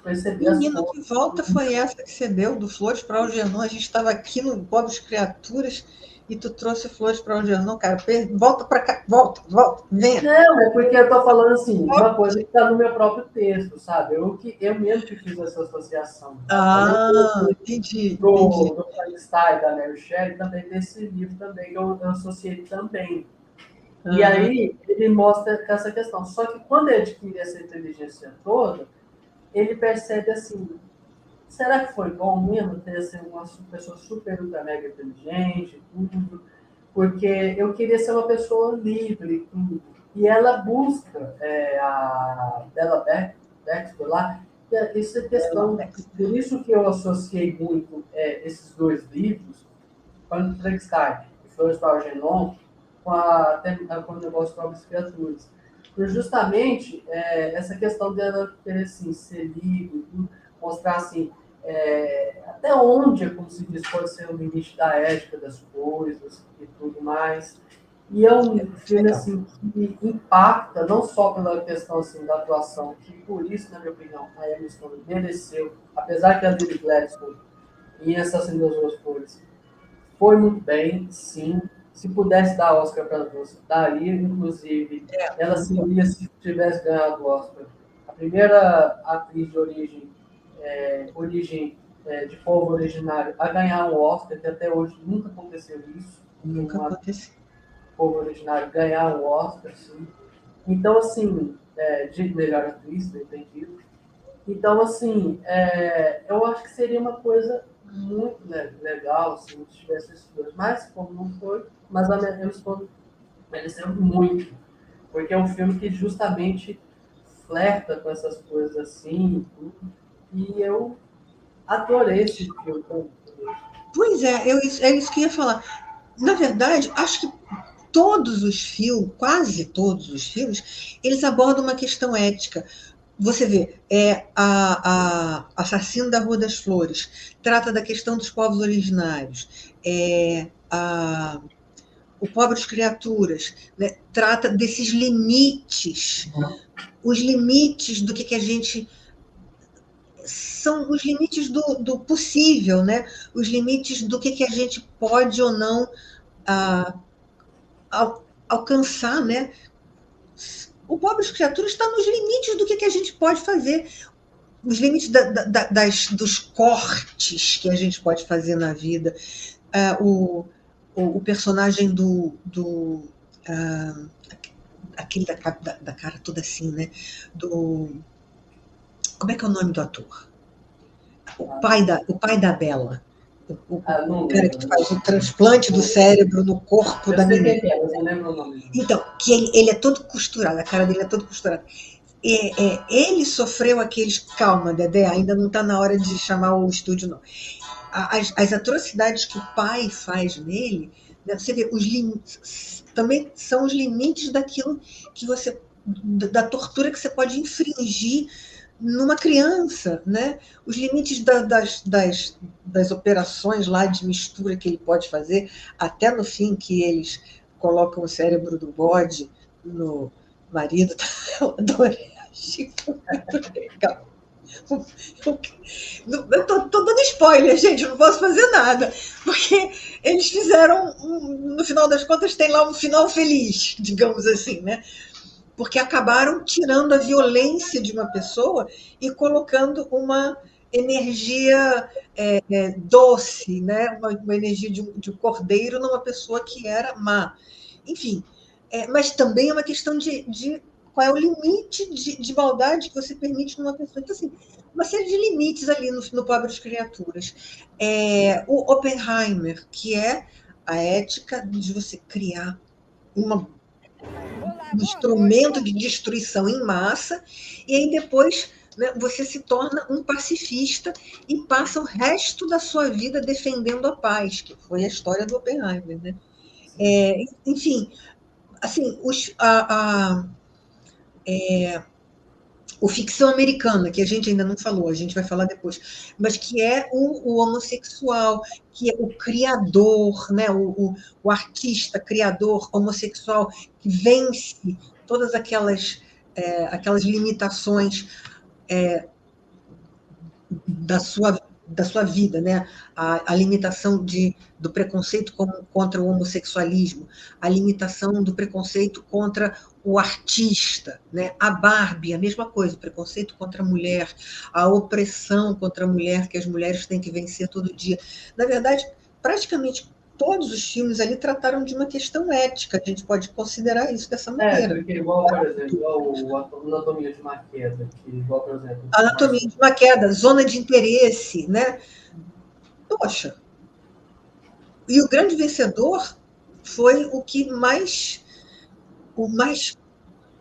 perceber as Menina, que coisas. volta foi essa que você deu do Flores para Algernon? A gente estava aqui no Pobres Criaturas e tu trouxe Flores para Algernon, cara. Volta para cá, volta, venha. Não, é porque eu estou falando assim, uma coisa que está no meu próprio texto, sabe? Eu mesmo que fiz essa associação. Além Ah, entendi, entendi. do Frankenstein, da Mary Shelley, também desse livro também, que eu associei também. E Aham. aí ele mostra essa questão. Só que quando ele adquire essa inteligência toda, ele percebe assim, será que foi bom mesmo ter assim, uma pessoa super, ultra, mega inteligente, tudo? Porque eu queria ser uma pessoa livre, tudo. E ela busca a Bella Baxter lá, essa Ela, questão, por isso que eu associei muito esses dois livros, quando Frankenstein e Flores para Algernon, com o negócio de Pobres Criaturas. Por justamente essa questão dela querer assim, ser livre, mostrar assim, até onde, como se diz, pode ser o limite da ética das coisas e tudo mais. E é um filme Legal. assim que impacta não só pela questão assim da atuação, que por isso, na minha opinião, a Emma Stone mereceu, apesar que a Lily Gladstone em Assassino das Duas Flores foi muito bem, sim. Se pudesse dar Oscar para as duas, daria. Inclusive, ela seria, se tivesse ganhado o Oscar, a primeira atriz de origem de povo originário a ganhar um Oscar, que até hoje nunca aconteceu isso. Nunca Uma aconteceu. povo originário ganhar um Oscar, sim. Então, assim, de melhor atriz, né, entendido. Então, assim, eu acho que seria uma coisa muito legal assim, se tivesse esses dois. Mas, como não foi, mas a Emma Stone mereceu muito. Porque é um filme que justamente flerta com essas coisas assim e tudo. E eu adorei esse filme. Pois é, é isso que eu ia falar. Na verdade, acho que todos os filmes, quase todos os filmes, eles abordam uma questão ética. Você vê, a Assassino da Rua das Flores trata da questão dos povos originários. O Pobres Criaturas, né, trata desses limites, os limites do que a gente são os limites do possível, né? Os limites do que a gente pode ou não ah, alcançar, né? O Pobres Criaturas está nos limites do que a gente pode fazer, os limites dos cortes que a gente pode fazer na vida. O personagem aquele da cara toda assim, né? Como é que é o nome do ator? O pai da Bela. O Não cara lembro. que faz o transplante do cérebro no corpo Eu da sei menina. quem é, mas não lembro o nome. Então, que ele é todo costurado, a cara dele é todo costurado. Ele sofreu aqueles. Calma, Dedé, ainda não está na hora de chamar o estúdio, não. As atrocidades que o pai faz nele, né, você vê, também são os limites daquilo que você. Da tortura que você pode infringir numa criança, né? Os limites das operações lá de mistura que ele pode fazer, até no fim que eles colocam o cérebro do bode no marido. Eu adorei, achei muito legal. Eu tô dando spoiler, gente, eu não posso fazer nada, porque eles fizeram, no final das contas, tem lá um final feliz, digamos assim, né? Porque acabaram tirando a violência de uma pessoa e colocando uma energia doce, né? Uma energia de um cordeiro numa pessoa que era má. Enfim, mas também é uma questão de qual é o limite de maldade que você permite numa pessoa. Então, assim, uma série de limites ali no Pobres Criaturas. O Oppenheimer, que é a ética de você criar um instrumento de destruição em massa, e aí depois, né, você se torna um pacifista e passa o resto da sua vida defendendo a paz, que foi a história do Oppenheimer. Né? Enfim, assim, o ficção americana, que a gente ainda não falou, a gente vai falar depois, mas que é o homossexual, que é o criador, né? O artista, criador homossexual, que vence todas aquelas limitações da sua vida, né? A limitação do preconceito contra o homossexualismo, a limitação do preconceito contra o artista, né? A Barbie, a mesma coisa, o preconceito contra a mulher, a opressão contra a mulher que as mulheres têm que vencer todo dia. Na verdade, praticamente todos os filmes ali trataram de uma questão ética, a gente pode considerar isso dessa maneira. Porque igual, por exemplo, igual o Anatomia de uma Queda, que igual, por exemplo, Anatomia de uma Queda, Zona de Interesse, né? Poxa, e o grande vencedor foi o mais,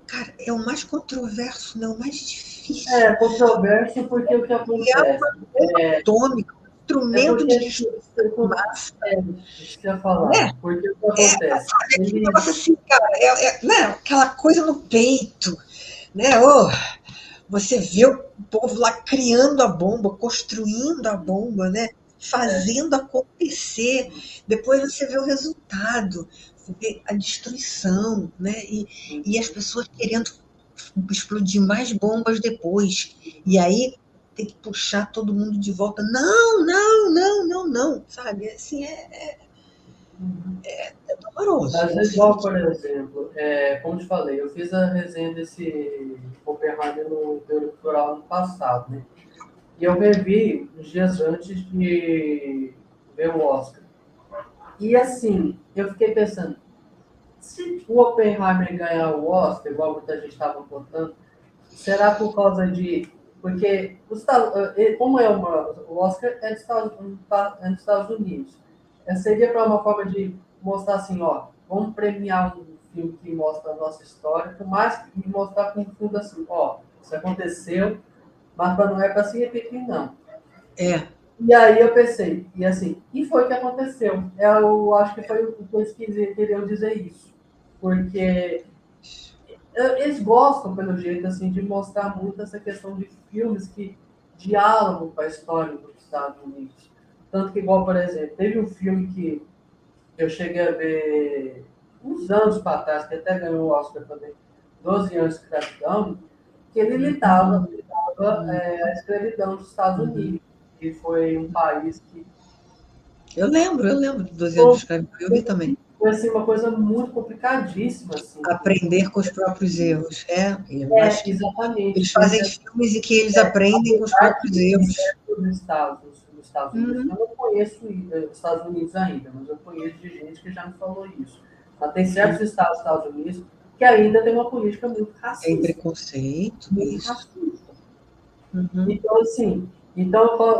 cara, é o mais controverso, não, o mais difícil. controverso porque o que acontece? Atômico, instrumento Porque de destruição de massa. isso que eu ia falar. Né? Porque o que acontece? Aquele negócio assim, cara, né? Aquela coisa no peito, né? Oh, você vê o povo lá criando a bomba, construindo a bomba, né? Fazendo acontecer. Depois você vê o resultado. ver a destruição, né? E as pessoas querendo explodir mais bombas depois. E aí tem que puxar todo mundo de volta. Não, não, não, não, não, sabe? Assim, é doloroso. Às vezes, igual, por exemplo, como te falei, eu fiz a resenha desse Oppenheimer no Intelectural ano passado, né? E eu revi uns dias antes de ver o Oscar. E assim, eu fiquei pensando, se o Oppenheimer ganhar o Oscar, igual muita gente estava contando, será por causa de... Porque como o Oscar é dos Estados Unidos. Seria para uma forma de mostrar assim, ó, vamos premiar um filme que mostra a nossa história, por mais que mostrar com fundo assim, ó, isso aconteceu, mas não é para se repetir, não. E aí eu pensei, e assim, e foi o que aconteceu. Eu acho que foi o que eles queriam dizer isso. Porque eles gostam, pelo jeito, assim, de mostrar muito essa questão de filmes que dialogam com a história dos Estados Unidos. Tanto que, igual, por exemplo, teve um filme que eu cheguei a ver uns anos para trás, que até ganhou o Oscar também, 12 anos de escravidão, que ele lidava a escravidão dos Estados Unidos, que foi um país que... Eu lembro de 12 anos de escravidão, eu vi também. Foi assim, uma coisa muito complicadíssima. Assim, aprender com os próprios erros. Exatamente. Eles fazem filmes em que eles aprendem com os próprios erros. Nos Estados Unidos. Eu não conheço os Estados Unidos ainda, mas eu conheço de gente que já me falou isso. Mas tem certos estados dos Estados Unidos que ainda tem uma política muito racista. Tem preconceito. Muito racista. Então, assim,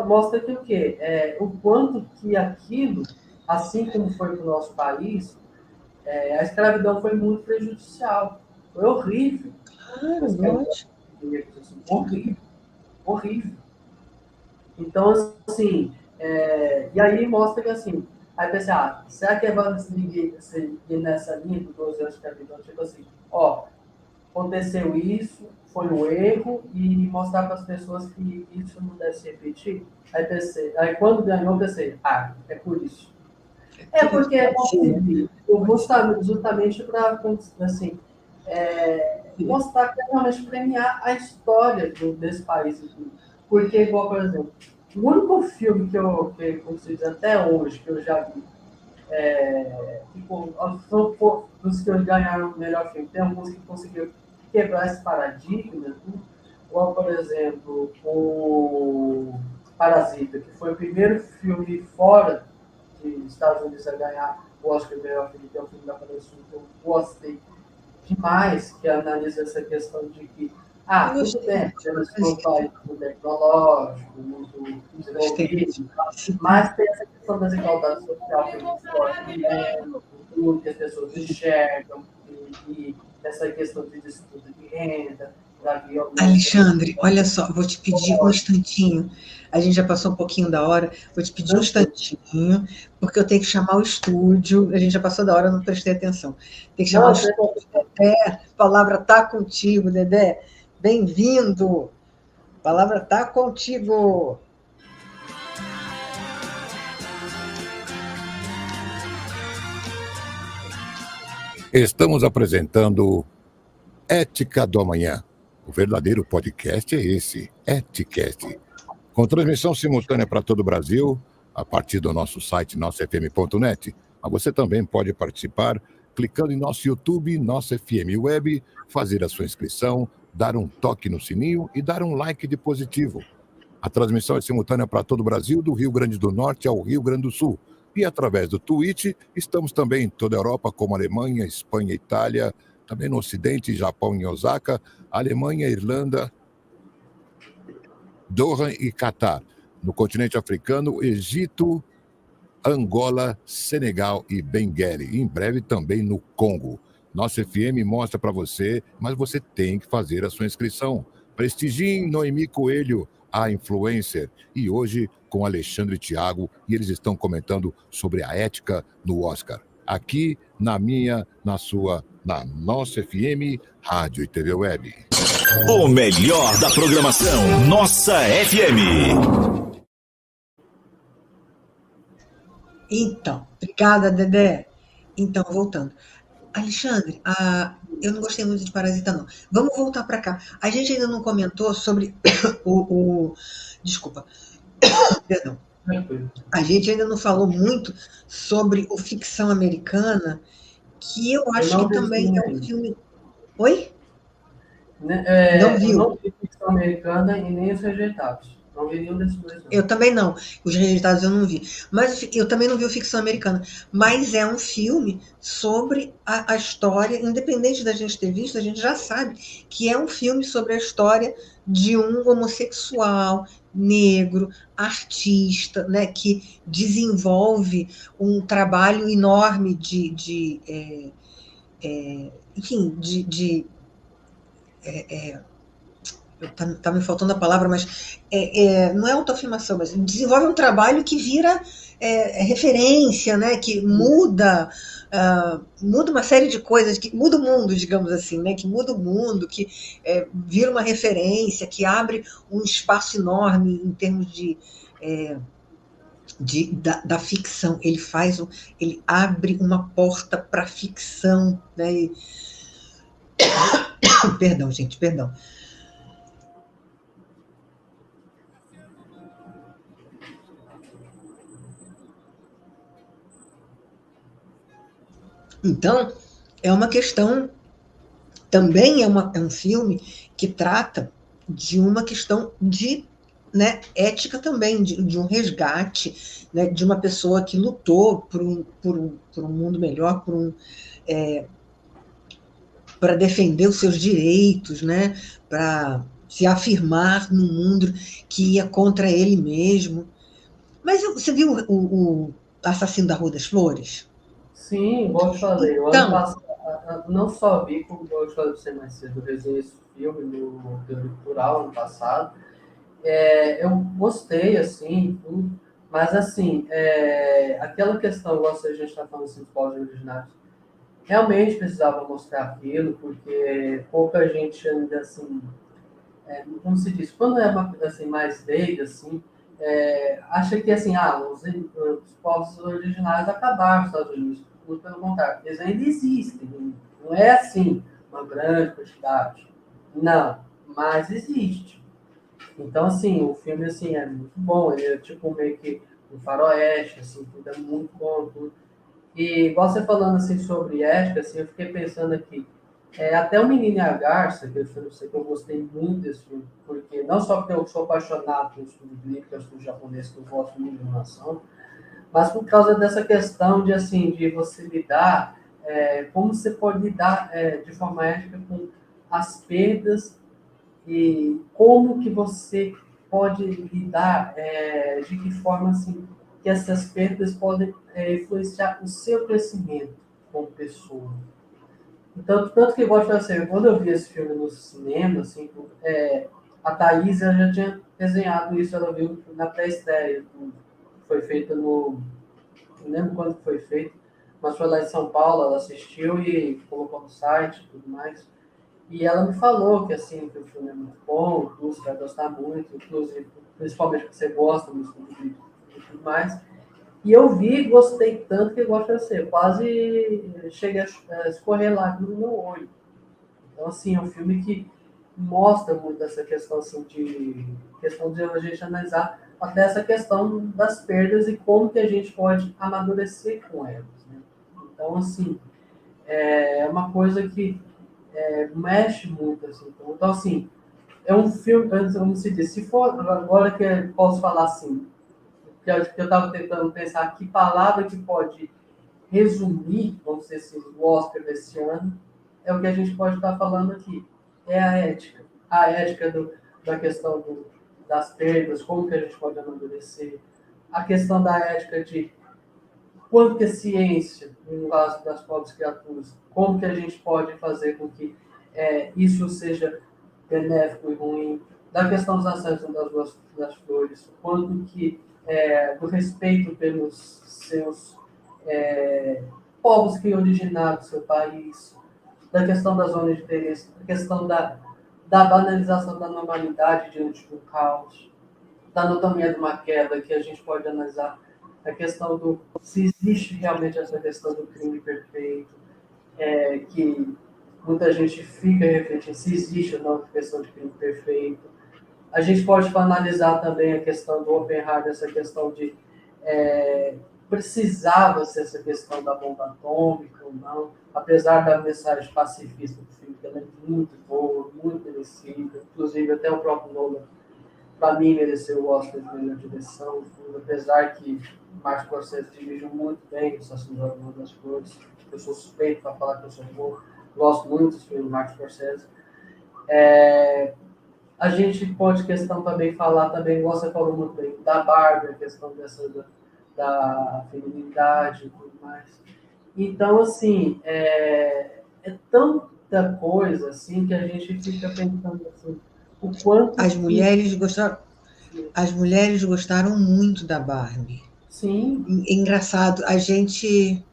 mostra que o quê? O quanto que aquilo, assim como foi para o nosso país, a escravidão foi muito prejudicial. Foi horrível. Horrível. Horrível. Então, assim, e aí mostra que, assim, aí pensei, será que vai seguir nessa linha do 12 anos de escravidão? Tipo assim, aconteceu isso, foi um erro, e mostrar para as pessoas que isso não deve se repetir. Aí quando ganhou, eu pensei, é por isso. Porque justamente para, assim, mostrar que realmente premiar a história desse país. Porque, igual, por exemplo, o único filme que eu consigo dizer até hoje, que eu já vi, dos que ganharam o melhor filme, tem alguns que conseguiram quebrar esse paradigma, igual, por exemplo, o Parasita, que foi o primeiro filme fora dos Estados Unidos a ganhar o Oscar de melhor filme, que é o filme da Coreia do Sul, que eu gostei demais, que analisa essa questão de que tudo bem, temos um país muito tecnológico, muito desenvolvido, mas tem essa questão da desigualdade social que a gente pode tudo que as pessoas enxergam, e essa questão de disputa de renda, da violência. Alexandre, olha só, vou te pedir um instantinho. A gente já passou um pouquinho da hora, vou te pedir um instantinho, porque eu tenho que chamar o estúdio. A gente já passou da hora, não prestei atenção. Tem que chamar o estúdio. Dedé, a palavra está contigo, Dedé. Bem-vindo. A palavra está contigo. Estamos apresentando Ética do Amanhã. O verdadeiro podcast é esse, Eticast. Com transmissão simultânea para todo o Brasil, a partir do nosso site, nossafm.net. Mas você também pode participar clicando em nosso YouTube, Nossa FM Web, fazer a sua inscrição, dar um toque no sininho e dar um like de positivo. A transmissão é simultânea para todo o Brasil, do Rio Grande do Norte ao Rio Grande do Sul. E através do Twitch, estamos também em toda a Europa, como Alemanha, Espanha, Itália, também no Ocidente, Japão em Osaka, Alemanha, Irlanda, Doha e Catar. No continente africano, Egito, Angola, Senegal e Benguela. Em breve também no Congo. Nossa FM mostra para você, mas você tem que fazer a sua inscrição. Prestigiem Noemi Coelho, a influencer. E hoje com Alexandre Thiago, e eles estão comentando sobre a ética no Oscar. Aqui, na Nossa FM, Rádio e TV Web. O melhor da programação, Nossa FM. Então, obrigada, Dedé. Então, voltando. Alexandre, eu não gostei muito de Parasita, não. Vamos voltar para cá. A gente ainda não comentou sobre desculpa, perdão. Tranquilo. A gente ainda não falou muito sobre o Ficção Americana, que eu Eu acho que não vi esse também filme é um ainda. filme. Oi? Né, Não eu viu? não vi ficção americana e nem os rejeitados. Não vi nenhum desses dois, não. Eu também não. Os resultados eu não vi. Mas eu também não vi o Ficção Americana. Mas é um filme sobre a história, independente da gente ter visto, a gente já sabe que é um filme sobre a história de um homossexual negro, artista, né, que desenvolve um trabalho enorme enfim, tá me faltando a palavra, mas não é autoafirmação, mas desenvolve um trabalho que vira referência, né? Que muda, muda uma série de coisas, que muda o mundo, digamos assim, né? Que muda o mundo, que vira uma referência, que abre um espaço enorme em termos da ficção. Ele abre uma porta para a ficção, né? Perdão, gente, perdão. Então, é uma questão, também é um filme que trata de uma questão de, né, ética também, de um resgate, né, de uma pessoa que lutou por um mundo melhor, para defender os seus direitos, né, para se afirmar num mundo que ia contra ele mesmo. Mas você viu o Assassino da Rua das Flores? Sim, igual eu te falei, o ano Então, passado, não só vi, como igual eu te falei pra você mais cedo, eu resenhei esse filme no Teoria Cultural ano passado. Eu gostei, assim, tudo, mas, assim, aquela questão, igual a gente está falando assim, dos povos originários, realmente precisava mostrar aquilo, porque pouca gente ainda, assim, como se diz, quando é uma coisa assim, mais leiga, assim, acha que assim, os povos originários acabaram nos Estados Unidos. Muito pelo contrário, eles ainda existem. Não é assim, uma grande quantidade. Não, mas existe. Então, assim, o filme assim, é muito bom. Ele é tipo meio que um faroeste, assim, tudo é muito bom. Tudo. E igual você falando assim sobre ética, assim, eu fiquei pensando aqui, até o Menino e a Garça, que eu gostei muito desse filme, porque não só porque eu sou apaixonado pelo estudo bíblico, que é o estudo japonês, que eu gosto muito de animação, mas por causa dessa questão de assim, de você lidar, como você pode lidar de forma ética com as perdas e como que você pode lidar, de que forma assim, que essas perdas podem influenciar o seu crescimento como pessoa. Então, tanto que eu gosto de assim, quando eu vi esse filme no cinema, assim, a Thaís ela já tinha desenhado isso, ela viu na pré-estreia, foi feita no. Não lembro quando foi feito, mas foi lá em São Paulo, ela assistiu e colocou no site e tudo mais. E ela me falou que, assim, que o filme é muito bom, que você vai gostar muito, inclusive, principalmente porque você gosta do filme e tudo mais. E eu vi, gostei tanto que gosto de você. Quase cheguei a escorrer lágrimas no meu olho. Então, assim, é um filme que mostra muito essa questão de a gente analisar até essa questão das perdas e como que a gente pode amadurecer com elas. Né? Então, assim, é uma coisa que mexe muito. Assim. Então, assim, é um filme, como se diz, se for, agora que eu posso falar assim, que eu estava tentando pensar que palavra que pode resumir, vamos dizer assim, o Oscar desse ano, é o que a gente pode estar falando aqui. É a ética. A ética da questão das perdas, como que a gente pode amadurecer. A questão da ética de quanto que a ciência, no caso das pobres criaturas, como que a gente pode fazer com que isso seja benéfico e ruim. Da questão dos acessos das flores, quanto que do respeito pelos seus povos que originaram do seu país, da questão da zona de interesse, da questão da banalização da normalidade diante do caos, da anatomia de uma queda, que a gente pode analisar a questão do se existe realmente essa questão do crime perfeito, que muita gente fica refletindo se existe ou não a questão de crime perfeito. A gente pode analisar também a questão do Oppenheimer, essa questão de precisava ser essa questão da bomba atômica ou não, apesar da mensagem pacifista do filme, que ela é muito boa, muito merecida, inclusive até o próprio Nolan, para mim, mereceu o Oscar de melhor direção, apesar que Martin Scorsese dirigiu muito bem o Assassinato das Flores. Eu sou suspeito para falar que eu sou bom, gosto muito dos filmes do Martin Scorsese. A gente pode questão também falar, também você falou muito bem, da Barbie, a questão da feminilidade e tudo mais. Então, assim, é tanta coisa assim que a gente fica pensando assim, o quanto As mulheres gostaram muito da Barbie. Sim. Engraçado, a gente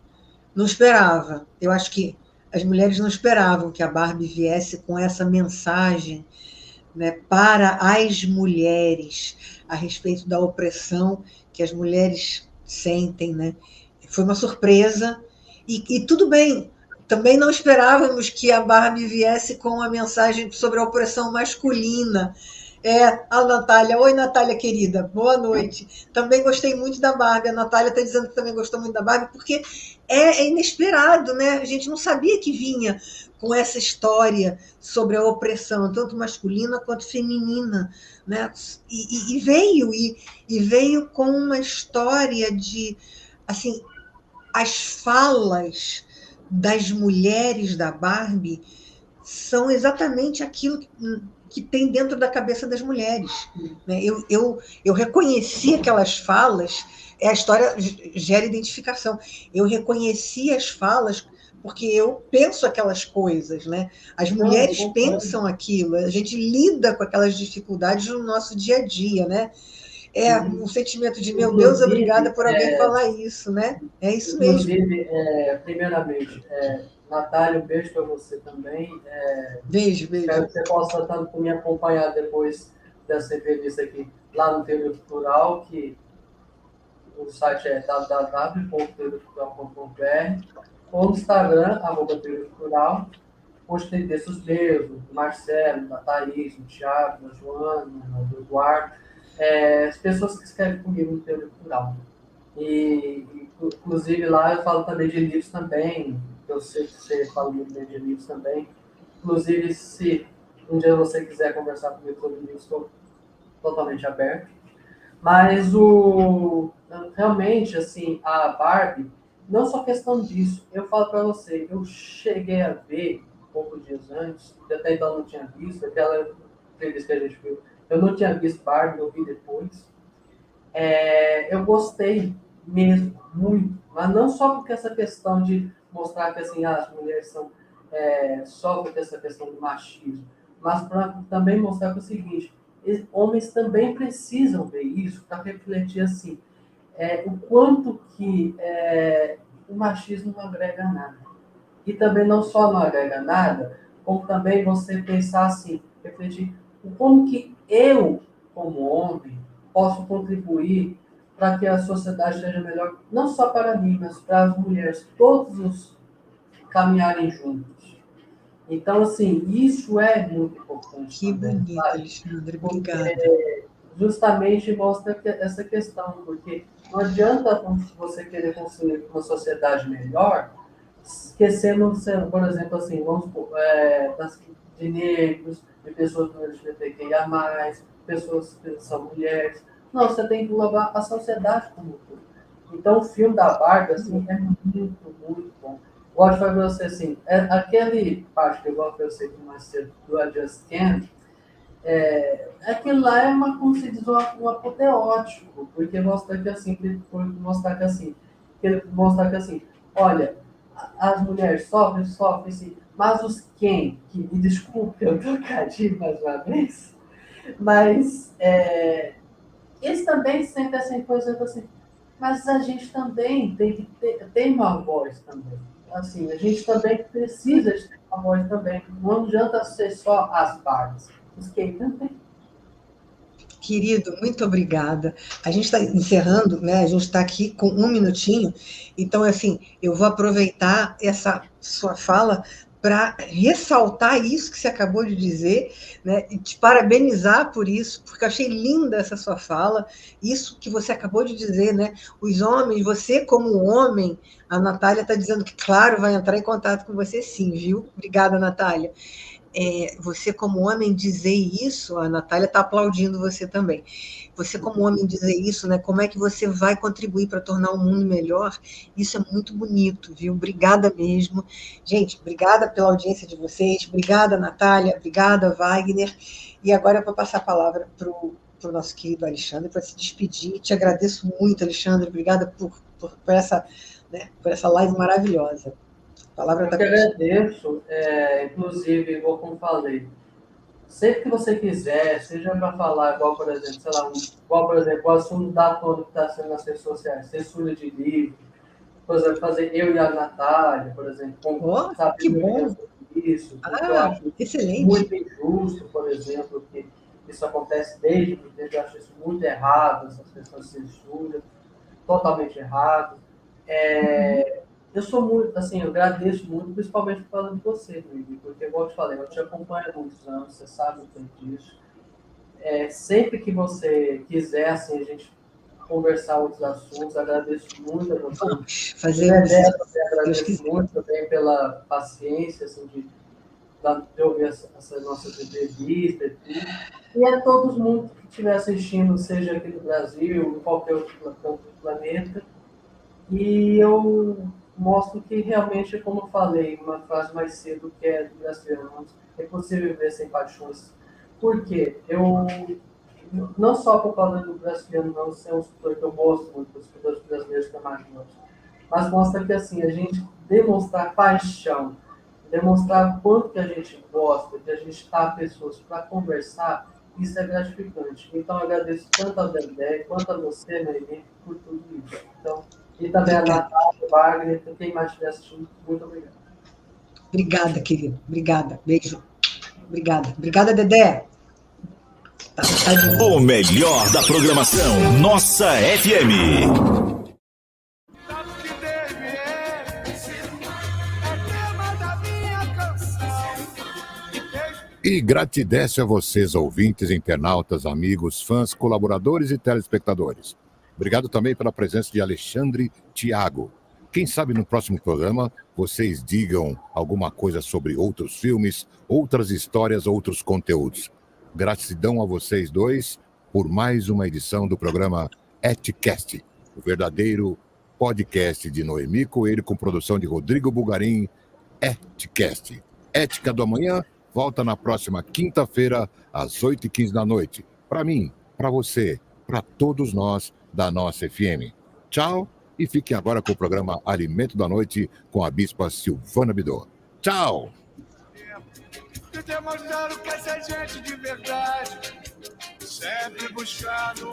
não esperava. Eu acho que as mulheres não esperavam que a Barbie viesse com essa mensagem, né, para as mulheres a respeito da opressão que as mulheres sentem, né? Foi uma surpresa e tudo bem. Também não esperávamos que a Barbie viesse com uma mensagem sobre a opressão masculina. A Natália. Oi, Natália, querida. Boa noite. Também gostei muito da Barbie. A Natália está dizendo que também gostou muito da Barbie, porque é inesperado, né? A gente não sabia que vinha com essa história sobre a opressão, tanto masculina quanto feminina, né? E veio com uma história de, assim, as falas das mulheres da Barbie são exatamente aquilo que tem dentro da cabeça das mulheres. Né? Eu reconheci aquelas falas, a história gera identificação. Eu reconheci as falas porque eu penso aquelas coisas, né? As mulheres pensam aquilo, a gente lida com aquelas dificuldades no nosso dia a dia, né? Um sentimento de, meu Deus, obrigada por alguém falar isso, né? É isso mesmo. Inclusive, primeiramente, Natália, um beijo para você também. Beijo. Espero que você possa tanto me acompanhar depois dessa entrevista aqui lá no Teoria Cultural, que o site é www.teoriacultural.com.br, ou no Instagram, @Teoria Cultural, onde tem textos meus, do Marcelo, da Thaís, do Thiago, da Joana, do Eduardo, as pessoas que escrevem comigo no Teoria Cultural. Inclusive lá eu falo também de livros também, eu sei que você fala muito bem de livros também. Inclusive, se um dia você quiser conversar comigo sobre livros, estou totalmente aberto. Mas realmente, assim, a Barbie, não só questão disso, eu falo para você, eu cheguei a ver poucos dias antes, que até então eu não tinha visto, aquela entrevista que a gente viu, eu não tinha visto Barbie, eu vi depois. Eu gostei mesmo, muito, mas não só porque essa questão de mostrar que assim, as mulheres sofrem dessa questão do machismo, mas para também mostrar que é o seguinte, homens também precisam ver isso para refletir assim, o quanto que o machismo não agrega nada. E também não só não agrega nada, como também você pensar assim, refletir como que eu, como homem, posso contribuir para que a sociedade seja melhor, não só para mim, mas para as mulheres, todos caminharem juntos. Então, assim, isso é muito importante Que também, bonito, sabe? Alexandre, Porque obrigada. justamente mostra essa questão, porque não adianta você querer construir uma sociedade melhor, esquecendo, por exemplo, assim, vamos de negros, de pessoas do LGBTQIA+, pessoas que são mulheres. Não, você tem que englobar a sociedade como um todo. Então, o filme da Barbie, assim, é muito, muito bom. Gosto de falar pra você, assim, aquele parte que eu gosto de você mais cedo, do I Just Can't, aquilo lá é como se diz, um apoteótico, porque mostra que assim, olha, as mulheres sofrem sim, mas os que me desculpe, eu trocadilho mais uma vez, mas eles também sentem assim, por exemplo, assim, mas a gente também tem que ter uma voz também. Assim, a gente também precisa de ter uma voz também. Não adianta ser só as partes. Os que também. Querido, muito obrigada. A gente está encerrando, né? A gente está aqui com 1 minutinho. Então, assim, eu vou aproveitar essa sua fala para ressaltar isso que você acabou de dizer, né? E te parabenizar por isso, porque eu achei linda essa sua fala, isso que você acabou de dizer, né? Os homens, você como homem, a Natália está dizendo que, claro, vai entrar em contato com você sim, viu? Obrigada, Natália. Você como homem dizer isso, a Natália está aplaudindo você também. Você como homem dizer isso, né? Como é que você vai contribuir para tornar o mundo melhor? Isso é muito bonito, viu? Obrigada mesmo. Gente, obrigada pela audiência de vocês. Obrigada, Natália. Obrigada, Wagner. E agora eu vou passar a palavra para o nosso querido Alexandre para se despedir. Te agradeço muito, Alexandre. Obrigada por essa, né, por essa live maravilhosa. A palavra Eu está que contigo. agradeço, inclusive, igual como falei, sempre que você quiser, seja para falar, igual, por exemplo, sei lá, igual, por exemplo, o assunto da todo que está sendo nas redes sociais, censura de livro, por exemplo, fazer eu e a Natália, por exemplo, Oh, saber que minha opinião bom! sobre isso, porque eu Ah, acho excelente. muito injusto, por exemplo, que isso acontece desde muito tempo, eu acho isso muito errado, essas pessoas censuram, totalmente errado. Eu sou muito, assim, eu agradeço muito, principalmente por causa de você, Luiz, porque, como eu te falei, eu te acompanho há muitos anos, você sabe o que é disso. Sempre que você quiser, assim, a gente conversar outros assuntos, agradeço muito a você. Vamos, E fazemos Dedé, isso, também se Deus agradeço quiser. muito também pela paciência, assim, de ouvir essa nossas entrevistas e tudo. E a todos mundo que estiver assistindo, seja aqui no Brasil, em qualquer outro canto do planeta. E eu mostro que realmente, como eu falei, uma frase mais cedo que é do Graciliano, é possível viver sem paixões. Por quê? Não só por causa do Graciliano não ser um escritor que eu gosto muito, dos escritores brasileiros que eu mais gosto, mas mostra que assim, a gente demonstrar paixão, demonstrar quanto que a gente gosta, de a gente estar pessoas para conversar, isso é gratificante. Então, eu agradeço tanto a Dedé quanto a você, Noemi, por tudo isso. Então, e também a Obrigada, Natália, o Wagner, por quem mais estiver assistindo, muito obrigado. obrigada, querido. Obrigada. Beijo. Obrigada. Obrigada, Dedé. Tá O demais. melhor da programação Nossa FM. E gratidece a vocês, ouvintes, internautas, amigos, fãs, colaboradores e telespectadores. Obrigado também pela presença de Alexandre Thiago. Quem sabe no próximo programa vocês digam alguma coisa sobre outros filmes, outras histórias, outros conteúdos. Gratidão a vocês dois por mais uma edição do programa Etcast, o verdadeiro podcast de Noemi Coelho com produção de Rodrigo Bugarim. Etcast. Ética do Amanhã volta na próxima quinta-feira, às 8h15 da noite. Para mim, para você, para todos nós da nossa FM. Tchau e fiquem agora com o programa Alimento da Noite com a bispa Silvana Bidô. Tchau! Que demonstraram que essa gente de verdade, sempre buscando